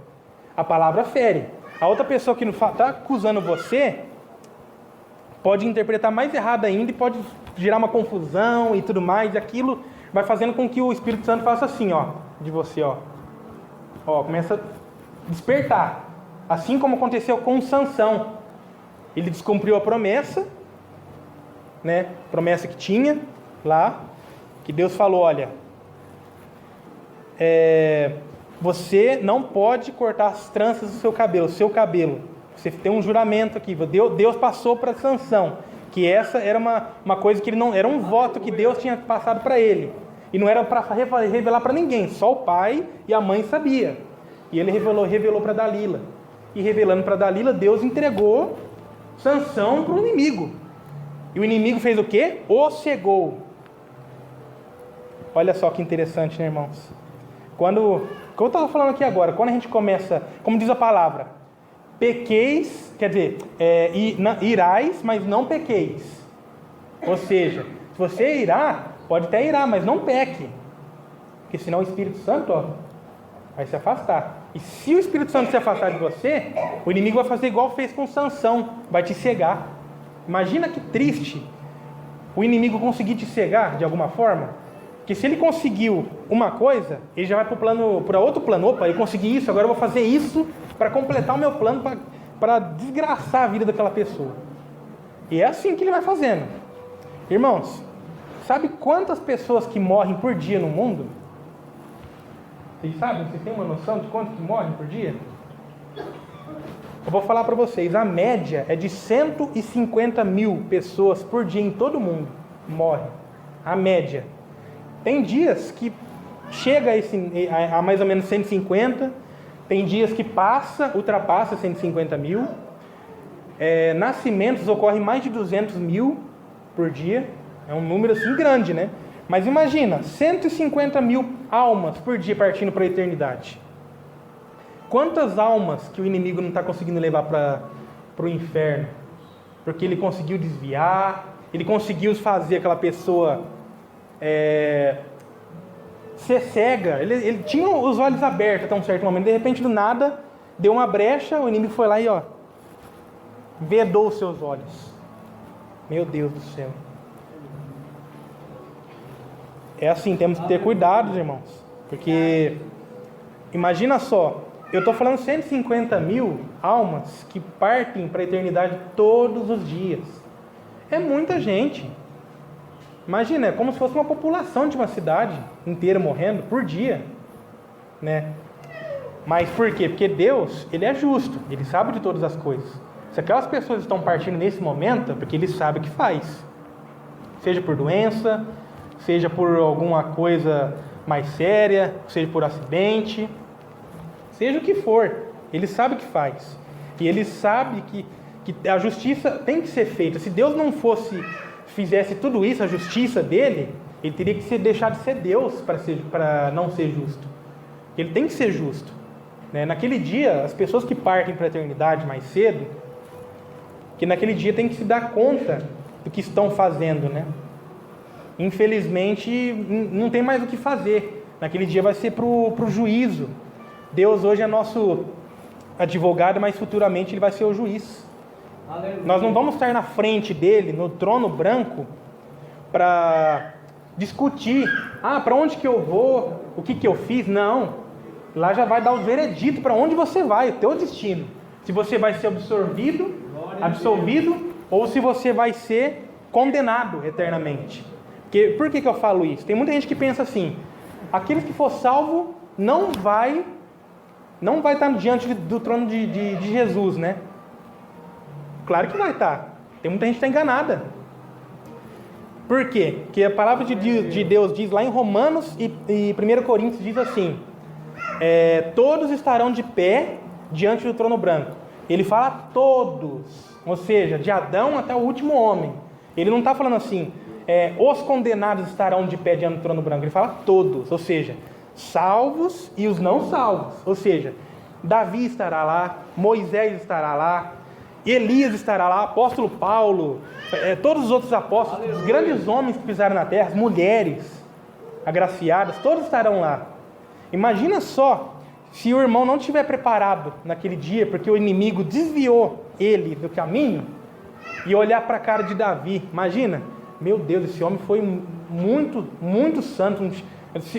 a palavra fere. A outra pessoa que está acusando você pode interpretar mais errado ainda e pode gerar uma confusão e tudo mais. E aquilo vai fazendo com que o Espírito Santo faça assim, ó, de você, ó. Ó, começa a despertar. Assim como aconteceu com Sansão. Ele descumpriu a promessa, né? Promessa que tinha lá, que Deus falou, olha, você não pode cortar as tranças do seu cabelo, Você tem um juramento aqui. Deus passou para Sansão, que essa era uma coisa que ele não era um voto que Deus tinha passado para ele. E não era para revelar para ninguém, só o pai e a mãe sabia. E ele revelou para Dalila. E revelando para Dalila, Deus entregou Sansão para o inimigo. E o inimigo fez o quê? O cegou. Olha só que interessante, né, irmãos? Como eu estava falando aqui agora, quando a gente começa, como diz a palavra, pequeis, quer dizer, irais, mas não pequeis. Ou seja, se você irá, pode até irar, mas não peque. Porque senão o Espírito Santo, ó, vai se afastar. E se o Espírito Santo se afastar de você, o inimigo vai fazer igual fez com Sansão, vai te cegar. Imagina que triste o inimigo conseguir te cegar de alguma forma. Porque se ele conseguiu uma coisa, ele já vai para outro plano. Opa, eu consegui isso, agora eu vou fazer isso para completar o meu plano, para desgraçar a vida daquela pessoa. E é assim que ele vai fazendo. Irmãos, sabe quantas pessoas que morrem por dia no mundo? Vocês sabem? Vocês têm uma noção de quantos que morrem por dia? Eu vou falar para vocês, a média é de 150 mil pessoas por dia em todo o mundo morrem. A média. Tem dias que chega a mais ou menos 150, tem dias que ultrapassa 150 mil. Nascimentos ocorrem mais de 200 mil por dia. É um número assim grande, né? Mas imagina, 150 mil almas por dia partindo para a eternidade. Quantas almas que o inimigo não está conseguindo levar para o inferno? Porque ele conseguiu desviar, ele conseguiu fazer aquela pessoa ser cega. Ele tinha os olhos abertos até um certo momento, de repente do nada deu uma brecha, o inimigo foi lá e vedou os seus olhos. Meu Deus do céu. É assim, temos que ter cuidado, irmãos, porque imagina só, eu estou falando 150 mil almas que partem para a eternidade todos os dias. É muita gente. Imagina, é como se fosse uma população de uma cidade inteira morrendo por dia, né? Mas por quê? Porque Deus, Ele é justo, Ele sabe de todas as coisas. Se aquelas pessoas estão partindo nesse momento, é porque Ele sabe o que faz. Seja por doença, seja por alguma coisa mais séria, seja por acidente, seja o que for, Ele sabe o que faz. E Ele sabe que a justiça tem que ser feita. Se Deus não fizesse tudo isso, a justiça dele, Ele teria que deixar de ser Deus para não ser justo. Ele tem que ser justo, né? Naquele dia, as pessoas que partem para a eternidade mais cedo, que naquele dia tem que se dar conta do que estão fazendo, né? infelizmente, não tem mais o que fazer. Naquele dia vai ser para o juízo. Deus hoje é nosso advogado, mas futuramente Ele vai ser o juiz. Aleluia. Nós não vamos estar na frente dele, no trono branco, para discutir, para onde que eu vou, o que que eu fiz. Não, lá já vai dar o veredito para onde você vai, o teu destino. Se você vai ser absolvido, ou se você vai ser condenado eternamente. Por que eu falo isso? Tem muita gente que pensa assim, aquele que for salvo não vai estar diante do trono de Jesus, né? Claro que vai estar. Tem muita gente que está enganada. Por quê? Porque a palavra de Deus diz lá em Romanos e 1 Coríntios diz assim, todos estarão de pé diante do trono branco. Ele fala todos, ou seja, de Adão até o último homem. Ele não está falando assim, os condenados estarão de pé diante do trono branco. Ele fala todos, ou seja, salvos e os não salvos. Ou seja, Davi estará lá, Moisés estará lá, Elias estará lá, apóstolo Paulo, todos os outros apóstolos, os grandes homens que pisaram na terra, as mulheres agraciadas, todos estarão lá. Imagina só, se o irmão não estiver preparado naquele dia, porque o inimigo desviou ele do caminho, e olhar para a cara de Davi, imagina, meu Deus, esse homem foi muito, muito santo,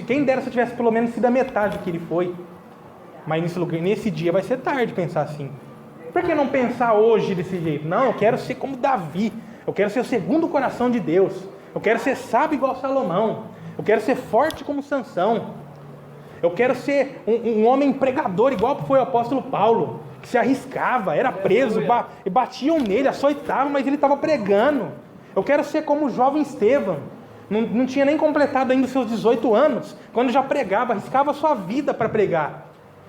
quem dera se tivesse pelo menos sido a metade do que ele foi, mas nesse dia vai ser tarde pensar assim. Por que não pensar hoje desse jeito? Não, eu quero ser como Davi, eu quero ser o segundo coração de Deus, eu quero ser sábio igual Salomão, eu quero ser forte como Sansão, eu quero ser um homem pregador igual foi o apóstolo Paulo, que se arriscava, era preso, batiam nele, açoitavam, mas ele estava pregando. Eu quero ser como o jovem Estevão, não tinha nem completado ainda os seus 18 anos, quando já pregava, arriscava a sua vida para pregar.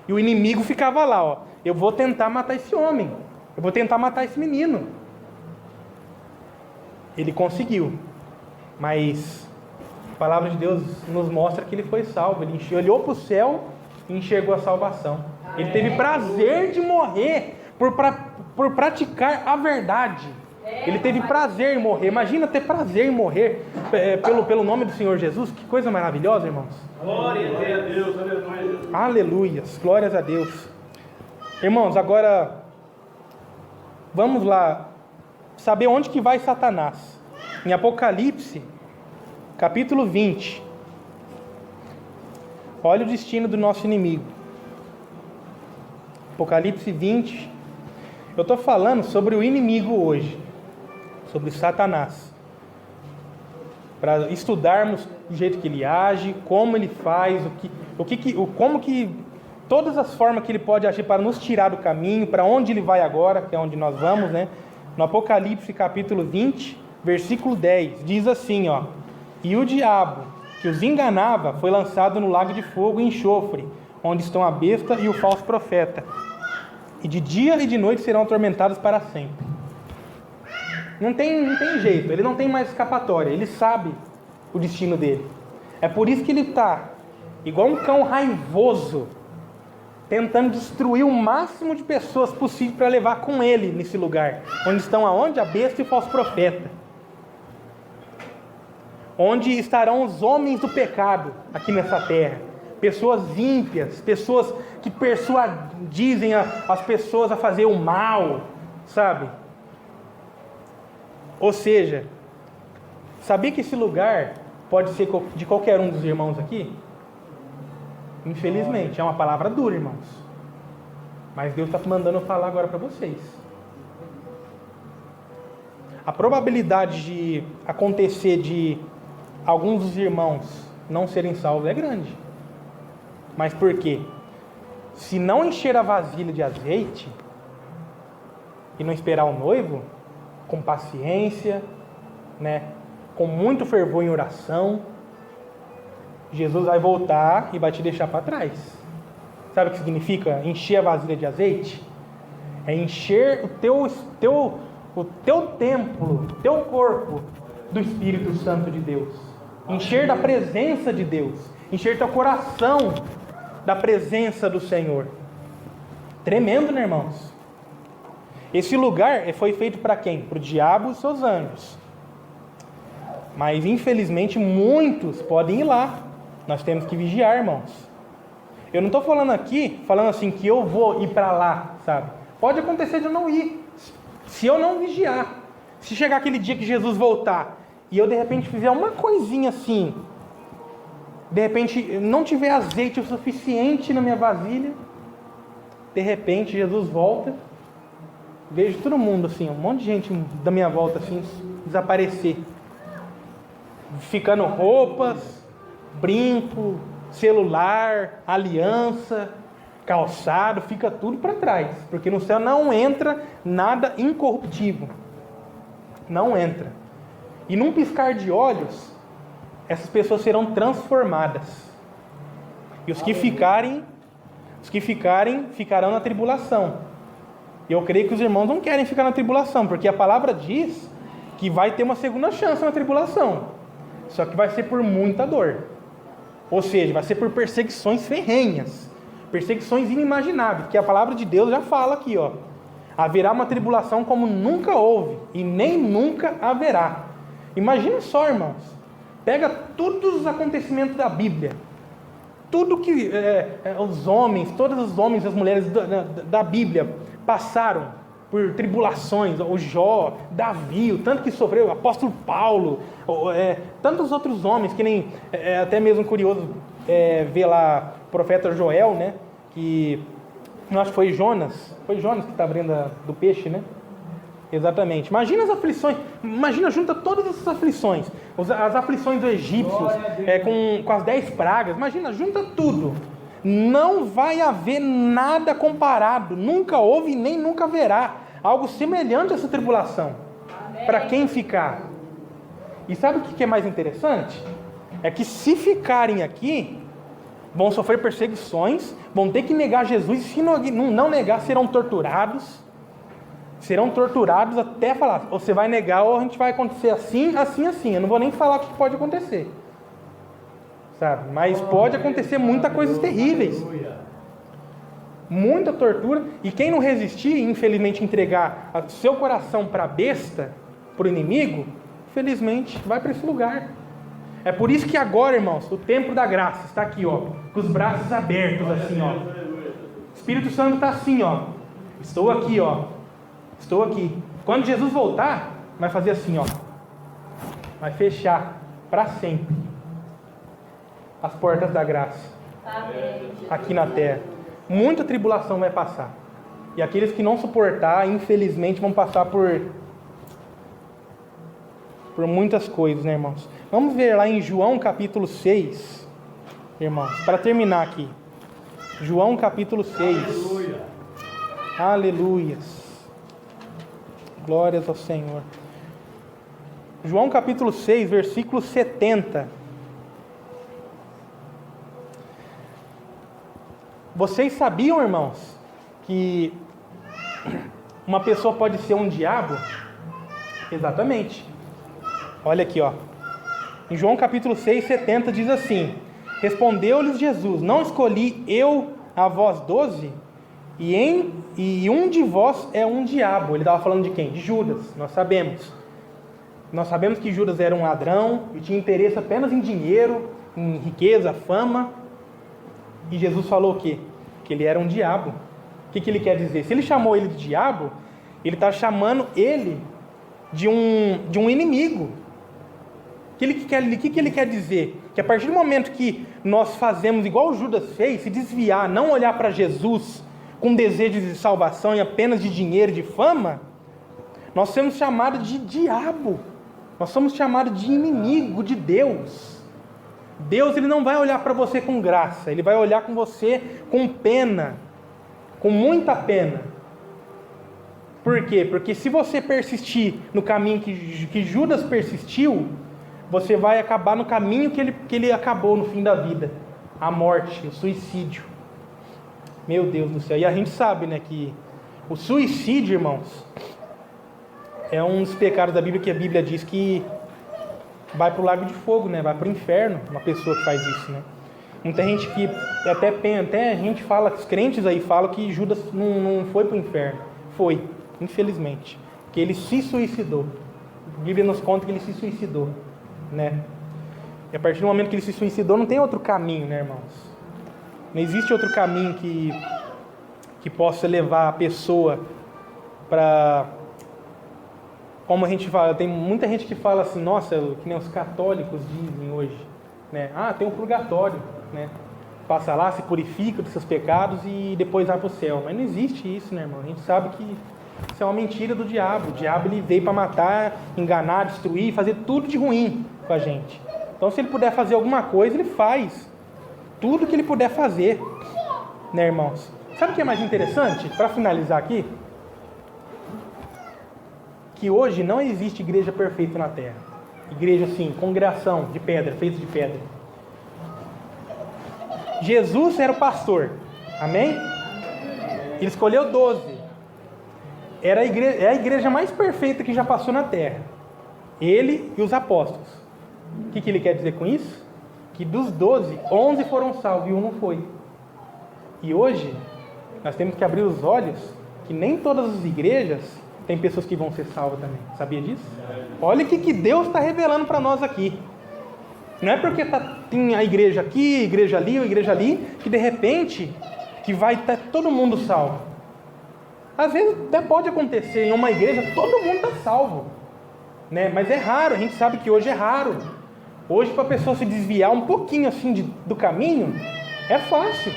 E o inimigo ficava lá, eu vou tentar matar esse homem, eu vou tentar matar esse menino. Ele conseguiu, mas a palavra de Deus nos mostra que ele foi salvo. Ele olhou para o céu e enxergou a salvação. Ele teve prazer de morrer por praticar a verdade. Ele teve prazer em morrer. Imagina ter prazer em morrer pelo nome do Senhor Jesus. Que coisa maravilhosa, irmãos. Glória a Deus, aleluia. Aleluias, glórias a Deus. Irmãos, agora vamos lá saber onde que vai Satanás. Em Apocalipse, capítulo 20. Olha o destino do nosso inimigo. Apocalipse 20. Eu estou falando sobre o inimigo hoje, sobre Satanás, para estudarmos o jeito que ele age, como ele faz, todas as formas que ele pode agir para nos tirar do caminho, para onde ele vai agora, que é onde nós vamos, né? No Apocalipse capítulo 20, versículo 10, diz assim, e o diabo que os enganava foi lançado no lago de fogo e enxofre, onde estão a besta e o falso profeta, e de dia e de noite serão atormentados para sempre. Não tem jeito, ele não tem mais escapatória, ele sabe o destino dele. É por isso que ele está igual um cão raivoso, tentando destruir o máximo de pessoas possível para levar com ele nesse lugar, onde estão aonde? A besta e o falso profeta. Onde estarão os homens do pecado aqui nessa terra, pessoas ímpias, pessoas que dizem as pessoas a fazer o mal, sabe? Ou seja, sabia que esse lugar pode ser de qualquer um dos irmãos aqui? Infelizmente, é uma palavra dura, irmãos, mas Deus está mandando eu falar agora para vocês. A probabilidade de acontecer de alguns dos irmãos não serem salvos é grande. Mas por quê? Se não encher a vasilha de azeite e não esperar o noivo, com paciência, né, com muito fervor em oração, Jesus vai voltar e vai te deixar para trás. Sabe o que significa encher a vasilha de azeite? É encher o teu templo, o teu corpo do Espírito Santo de Deus. Encher da presença de Deus. Encher teu coração da presença do Senhor. Tremendo, né, irmãos? Esse lugar foi feito para quem? Para o diabo e seus anjos. Mas infelizmente muitos podem ir lá. Nós temos que vigiar, irmãos. Eu não estou falando aqui, falando assim, que eu vou ir para lá, sabe? Pode acontecer de eu não ir, se eu não vigiar. Se chegar aquele dia que Jesus voltar, e eu de repente fizer uma coisinha assim, de repente não tiver azeite o suficiente na minha vasilha, de repente Jesus volta, vejo todo mundo assim, um monte de gente da minha volta assim, desaparecer. Ficando roupas, brinco, celular, aliança, calçado, fica tudo para trás, porque no céu não entra nada incorruptível, não entra. E num piscar de olhos, essas pessoas serão transformadas, e os que ficarem, ficarão na tribulação. E eu creio que os irmãos não querem ficar na tribulação, porque a palavra diz que vai ter uma segunda chance na tribulação, só que vai ser por muita dor. Ou seja, vai ser por perseguições ferrenhas, perseguições inimagináveis, que a palavra de Deus já fala aqui, ó. Haverá uma tribulação como nunca houve, e nem nunca haverá. Imagina só, irmãos, pega todos os acontecimentos da Bíblia, tudo que os homens, todos os homens e as mulheres da Bíblia passaram por tribulações, o Jó, Davi, o tanto que sofreu, o apóstolo Paulo, tantos outros homens, que nem, até mesmo curioso ver lá o profeta Joel, né, que, acho que foi Jonas que estava dentro do peixe, né, exatamente, imagina as aflições, junta todas essas aflições, as aflições dos egípcios, com as 10 pragas, imagina, junta tudo. Não vai haver nada comparado, nunca houve e nem nunca haverá algo semelhante a essa tribulação, para quem ficar. E sabe o que é mais interessante? É que se ficarem aqui, vão sofrer perseguições, vão ter que negar Jesus, e se não negar, serão torturados até falar, você vai negar ou a gente vai acontecer assim, assim, assim. Eu não vou nem falar o que pode acontecer, sabe? Mas pode acontecer muitas coisas terríveis, muita tortura, e quem não resistir, infelizmente entregar seu coração para a besta, para o inimigo, infelizmente vai para esse lugar. É por isso que agora, irmãos, o tempo da graça está aqui, ó, com os braços abertos assim, ó. O Espírito Santo está assim, ó, estou aqui, ó, estou aqui. Quando Jesus voltar, vai fazer assim, ó, vai fechar para sempre as portas da graça. Amém. Aqui na terra. Muita tribulação vai passar. E aqueles que não suportar, infelizmente, vão passar por muitas coisas, né, irmãos? Vamos ver lá em João capítulo 6, irmãos, para terminar aqui. João capítulo 6. Aleluia. Aleluias. Glórias ao Senhor. João capítulo 6, versículo 70. Vocês sabiam, irmãos, que uma pessoa pode ser um diabo? Exatamente. Olha aqui, ó. Em João capítulo 6, 70 diz assim: respondeu-lhes Jesus: não escolhi eu a vós 12? E um de vós é um diabo. Ele estava falando de quem? De Judas, nós sabemos. Nós sabemos que Judas era um ladrão e tinha interesse apenas em dinheiro, em riqueza, fama. E Jesus falou o quê? Que ele era um diabo. O que ele quer dizer? Se ele chamou ele de diabo, ele está chamando ele de um inimigo. O que ele quer dizer? Que a partir do momento que nós fazemos igual Judas fez, se desviar, não olhar para Jesus com desejos de salvação e apenas de dinheiro, de fama, nós somos chamados de diabo. Nós somos chamados de inimigo de Deus. Deus, ele não vai olhar para você com graça, ele vai olhar com você com pena, com muita pena. Por quê? Porque se você persistir no caminho que Judas persistiu, você vai acabar no caminho que ele acabou no fim da vida, a morte, o suicídio. Meu Deus do céu. E a gente sabe, né, que o suicídio, irmãos, é um dos pecados da Bíblia, que a Bíblia diz que vai para o lago de fogo, né? Vai para o inferno, uma pessoa que faz isso, né? Muita gente que até a gente fala, os crentes aí falam que Judas não foi para o inferno. Foi, infelizmente, que ele se suicidou. A Bíblia nos conta que ele se suicidou. né? E a partir do momento que ele se suicidou, não tem outro caminho, né, irmãos? Não existe outro caminho que possa levar a pessoa para... Como a gente fala, tem muita gente que fala assim, nossa, que nem os católicos dizem hoje, né? Ah, tem um purgatório, né? Passa lá, se purifica dos seus pecados e depois vai para o céu. Mas não existe isso, né, irmão? A gente sabe que isso é uma mentira do diabo. O diabo ele veio para matar, enganar, destruir, fazer tudo de ruim com a gente. Então, se ele puder fazer alguma coisa, ele faz. Tudo que ele puder fazer, né, irmãos? Sabe o que é mais interessante? Para finalizar aqui, que hoje não existe igreja perfeita na Terra. Igreja, assim, congregação de pedra, feita de pedra. Jesus era o pastor, amém? Ele escolheu 12. É a igreja mais perfeita que já passou na Terra. Ele e os apóstolos. O que ele quer dizer com isso? Que dos 12, 11 foram salvos e um não foi. E hoje, nós temos que abrir os olhos que nem todas as igrejas tem pessoas que vão ser salvas também. Sabia disso? Olha o que Deus está revelando para nós aqui. Não é porque tem a igreja aqui, a igreja ali, que de repente que vai estar todo mundo salvo. Às vezes até pode acontecer em uma igreja, todo mundo está salvo, né? Mas é raro, a gente sabe que hoje é raro. Hoje, para a pessoa se desviar um pouquinho assim do caminho, é fácil.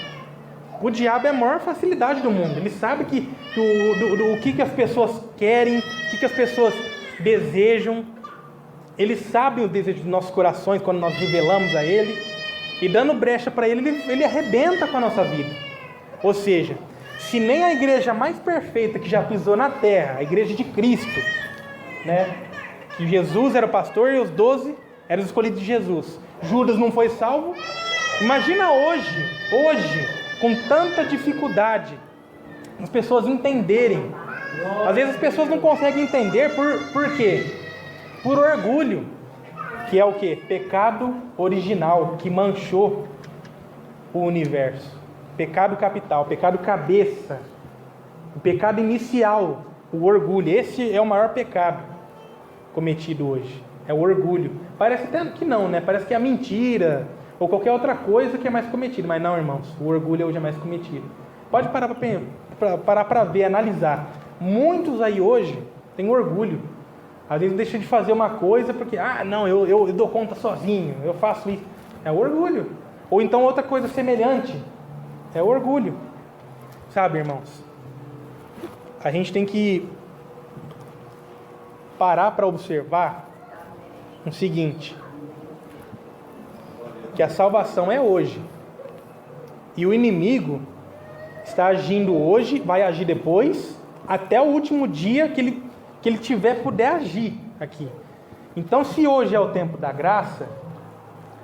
O diabo é a maior facilidade do mundo. Ele sabe o que as pessoas querem, o que as pessoas desejam. Ele sabe o desejo dos nossos corações quando nós revelamos a Ele. E dando brecha para Ele arrebenta com a nossa vida. Ou seja, se nem a igreja mais perfeita que já pisou na terra, a igreja de Cristo, né? Que Jesus era o pastor e os 12 eram os escolhidos de Jesus. Judas não foi salvo. Imagina hoje, com tanta dificuldade, as pessoas entenderem. Às vezes as pessoas não conseguem entender por quê? Por orgulho, que é o quê? Pecado original, que manchou o universo. Pecado capital, pecado cabeça, o pecado inicial, o orgulho. Esse é o maior pecado cometido hoje, é o orgulho. Parece até que não, né? Parece que é a mentira, ou qualquer outra coisa que é mais cometida. Mas não, irmãos, o orgulho hoje é mais cometido. Pode parar para ver, analisar. Muitos aí hoje têm orgulho. Às vezes deixa de fazer uma coisa porque, não, eu dou conta sozinho, eu faço isso. É orgulho. Ou então outra coisa semelhante, é orgulho. Sabe, irmãos? A gente tem que parar para observar o seguinte, que a salvação é hoje. E o inimigo está agindo hoje, vai agir depois, até o último dia que ele puder agir aqui. Então, se hoje é o tempo da graça,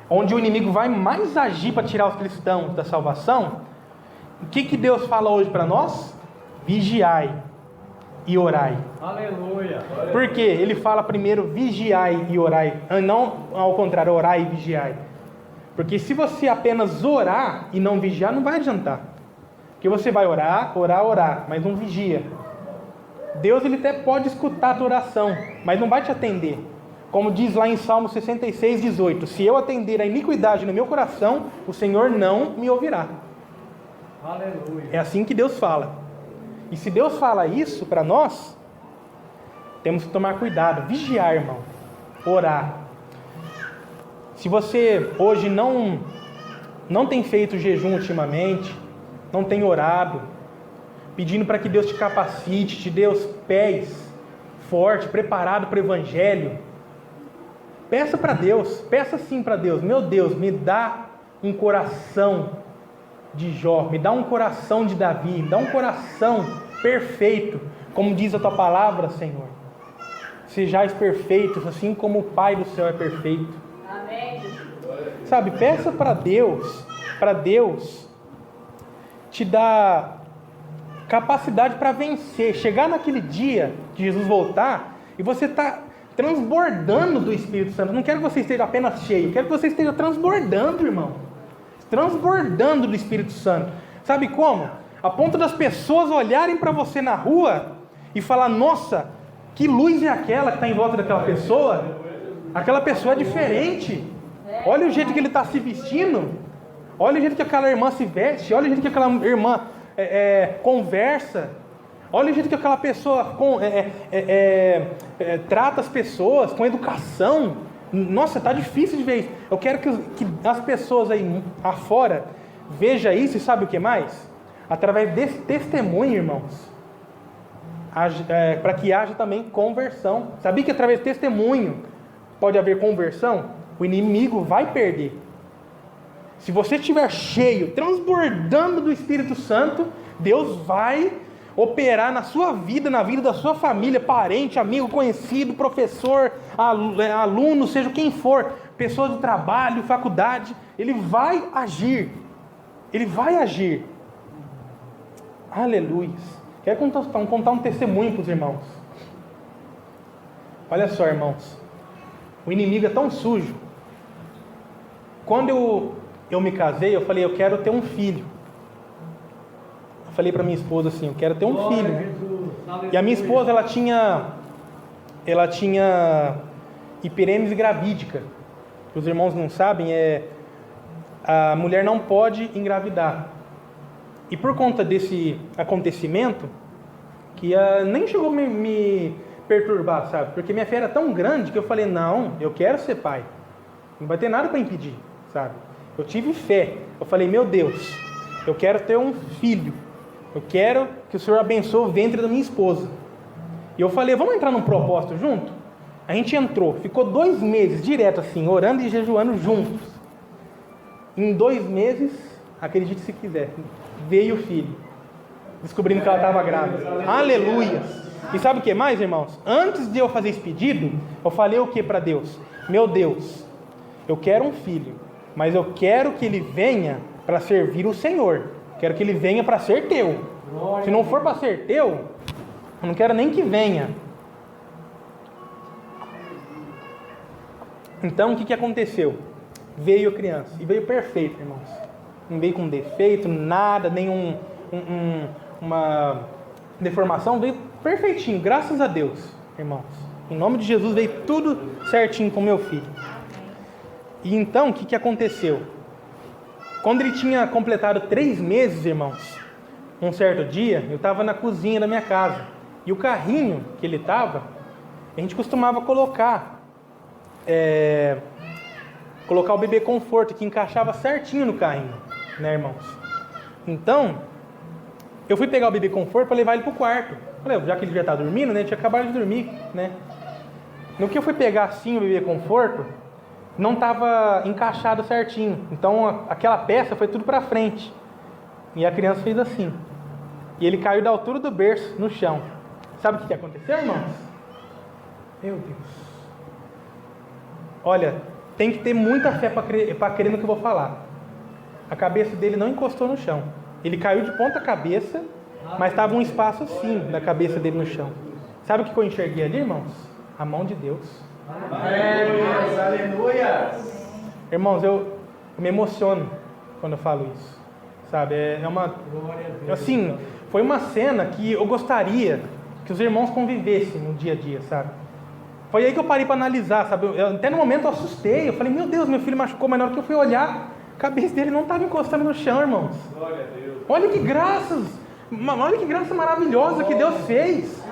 onde o inimigo vai mais agir para tirar os cristãos da salvação, o que Deus fala hoje para nós? Vigiai e orai. Aleluia. Por quê? Ele fala primeiro vigiai e orai, não ao contrário, orai e vigiai. Porque se você apenas orar e não vigiar, não vai adiantar. Porque você vai orar, mas não vigia. Deus ele até pode escutar a tua oração, mas não vai te atender. Como diz lá em Salmo 66, 18: se eu atender a iniquidade no meu coração, o Senhor não me ouvirá. Aleluia. É assim que Deus fala. E se Deus fala isso para nós, temos que tomar cuidado, vigiar, irmão, orar. Se você hoje não tem feito jejum ultimamente, não tem orado, pedindo para que Deus te capacite, te dê os pés fortes, preparado para o Evangelho, peça para Deus, peça sim para Deus: meu Deus, me dá um coração de Jó, me dá um coração de Davi, me dá um coração perfeito, como diz a tua palavra, Senhor. Sejais perfeitos, assim como o Pai do céu é perfeito. Amém. Sabe, peça para Deus te dar capacidade para vencer, chegar naquele dia de Jesus voltar e você está transbordando do Espírito Santo. Não quero que você esteja apenas cheio, quero que você esteja transbordando, irmão. Transbordando do Espírito Santo. Sabe como? A ponto das pessoas olharem para você na rua e falar: nossa, que luz é aquela que está em volta daquela pessoa? Aquela pessoa é diferente. Olha o jeito que ele está se vestindo. Olha o jeito que aquela irmã se veste. Olha o jeito que aquela irmã conversa. Olha o jeito que aquela pessoa trata as pessoas com educação. Nossa, está difícil de ver isso. Eu quero que as pessoas aí afora vejam isso e sabe o que mais? Através desse testemunho, irmãos, para que haja também conversão. Sabia que através de testemunho pode haver conversão? O inimigo vai perder. Se você estiver cheio, transbordando do Espírito Santo, Deus vai operar na sua vida, na vida da sua família, parente, amigo, conhecido, professor, aluno, seja quem for, pessoa do trabalho, faculdade, Ele vai agir. Ele vai agir. Aleluia. Quero contar um testemunho para os irmãos. Olha só, irmãos. O inimigo é tão sujo. Quando eu me casei, eu falei, eu quero ter um filho. Eu falei para minha esposa assim, eu quero ter um filho. E a minha esposa, ela tinha hiperêmese gravídica. Os irmãos não sabem, a mulher não pode engravidar. E por conta desse acontecimento, que nem chegou a me perturbar, sabe? Porque minha fé era tão grande que eu falei, não, eu quero ser pai. Não vai ter nada para impedir, sabe? Eu tive fé. Eu falei, meu Deus, eu quero ter um filho. Eu quero que o Senhor abençoe o ventre da minha esposa. E eu falei, vamos entrar num propósito junto? A gente entrou, ficou 2 meses direto assim, orando e jejuando juntos. Em 2 meses, acredite se quiser, veio o filho, descobrindo que ela estava grávida. Aleluia! E sabe o que mais, irmãos? Antes de eu fazer esse pedido, eu falei o que para Deus? Meu Deus, eu quero um filho, mas eu quero que ele venha para servir o Senhor. Quero que ele venha para ser teu. Se não for para ser teu, eu não quero nem que venha. Então, o que aconteceu? Veio a criança, e veio perfeito, irmãos. Não veio com defeito, nada, nenhuma deformação, veio perfeitinho, graças a Deus, irmãos. Em nome de Jesus, veio tudo certinho com meu filho. E então, o que aconteceu? Quando ele tinha completado 3 meses, irmãos, um certo dia, eu estava na cozinha da minha casa, e o carrinho que ele estava, a gente costumava colocar o bebê conforto, que encaixava certinho no carrinho, né, irmãos? Então, eu fui pegar o bebê conforto para levar ele para o quarto. Falei, já que ele já está dormindo, né? Ele tinha acabado de dormir, né? No que eu fui pegar assim o bebê conforto, não estava encaixado certinho. Então, aquela peça foi tudo para frente. E a criança fez assim. E ele caiu da altura do berço no chão. Sabe o que aconteceu, irmãos? Meu Deus. Olha, tem que ter muita fé para crer no que eu vou falar. A cabeça dele não encostou no chão. Ele caiu de ponta cabeça, mas estava um espaço assim da cabeça dele no chão. Sabe o que eu enxerguei ali, irmãos? A mão de Deus. Aleluia! Aleluia! Irmãos, eu me emociono quando eu falo isso. Sabe? Assim, foi uma cena que eu gostaria que os irmãos convivessem no dia a dia, sabe? Foi aí que eu parei para analisar, sabe? Até no momento eu assustei, eu falei, meu Deus, meu filho machucou, mas na hora que eu fui olhar, a cabeça dele não estava encostando no chão, irmãos. Glória a Deus. Olha que graça maravilhosa que Deus fez.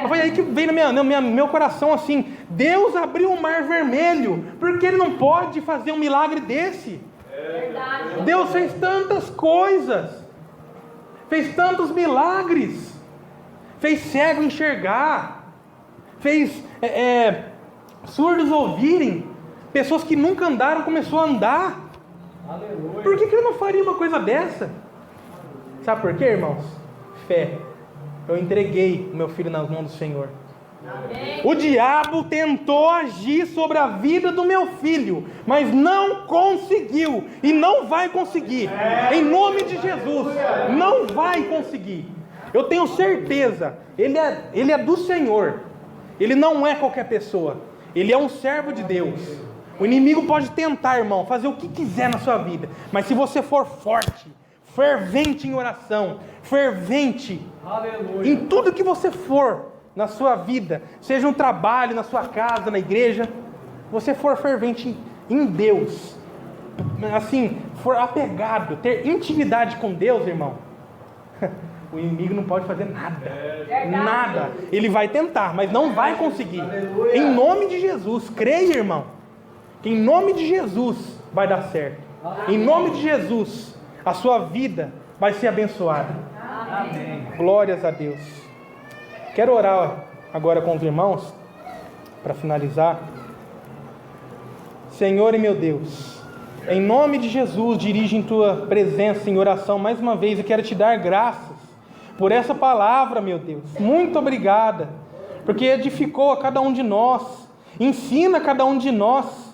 Foi aí que veio no meu coração assim, Deus abriu o mar vermelho, porque Ele não pode fazer um milagre desse? Verdade. Deus fez tantas coisas, fez tantos milagres, fez cego enxergar, fez surdos ouvirem, pessoas que nunca andaram começou a andar. Aleluia. Por que Ele não faria uma coisa dessa? Sabe por quê, irmãos? Fé. Eu entreguei o meu filho nas mãos do Senhor. Amém. O diabo tentou agir sobre a vida do meu filho, mas não conseguiu e não vai conseguir. Em nome de Jesus, não vai conseguir. Eu tenho certeza, ele é do Senhor. Ele não é qualquer pessoa. Ele é um servo de Deus. O inimigo pode tentar, irmão, fazer o que quiser na sua vida, mas se você for forte, fervente em oração, fervente, aleluia, em tudo que você for na sua vida, seja um trabalho, na sua casa, na igreja, você for fervente em Deus, assim, for apegado, ter intimidade com Deus, irmão, o inimigo não pode fazer nada. Nada. Ele vai tentar, mas não vai conseguir. Em nome de Jesus, creia, irmão. Em nome de Jesus vai dar certo. Em nome de Jesus, a sua vida vai ser abençoada. Amém. Glórias a Deus. Quero orar agora com os irmãos, para finalizar. Senhor e meu Deus, em nome de Jesus, dirige em Tua presença em oração mais uma vez. Eu quero Te dar graças por essa palavra, meu Deus. Muito obrigada, porque edificou a cada um de nós, ensina a cada um de nós.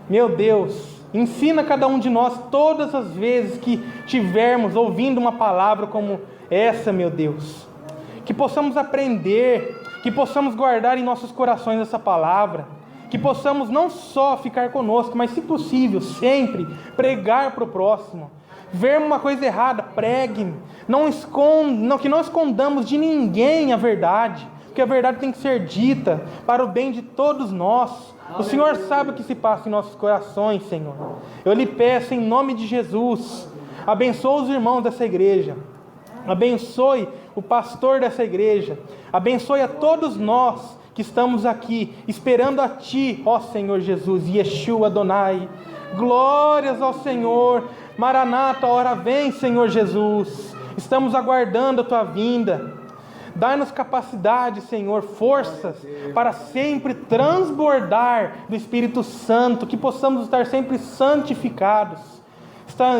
Meu Deus, ensina a cada um de nós todas as vezes que tivermos ouvindo uma palavra como essa, meu Deus. Que possamos aprender, que possamos guardar em nossos corações essa palavra, que possamos não só ficar conosco, mas, se possível, sempre pregar para o próximo. Ver uma coisa errada, pregue. Que não escondamos de ninguém a verdade, porque a verdade tem que ser dita para o bem de todos nós. O Senhor sabe o que se passa em nossos corações, Senhor. Eu lhe peço em nome de Jesus, abençoe os irmãos dessa igreja, abençoe o pastor dessa igreja, abençoe a todos nós que estamos aqui, esperando a Ti, ó Senhor Jesus, Yeshua Adonai. Glórias ao Senhor. Maranata, ora vem, Senhor Jesus. Estamos aguardando a Tua vinda. Dai-nos capacidade, Senhor, forças para sempre transbordar do Espírito Santo, que possamos estar sempre santificados.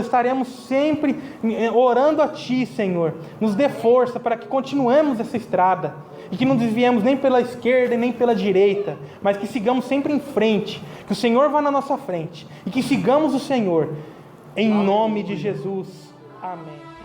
Estaremos sempre orando a Ti, Senhor. Nos dê força para que continuemos essa estrada e que não desviemos nem pela esquerda nem pela direita, mas que sigamos sempre em frente, que o Senhor vá na nossa frente e que sigamos o Senhor. Em nome de Jesus. Amém.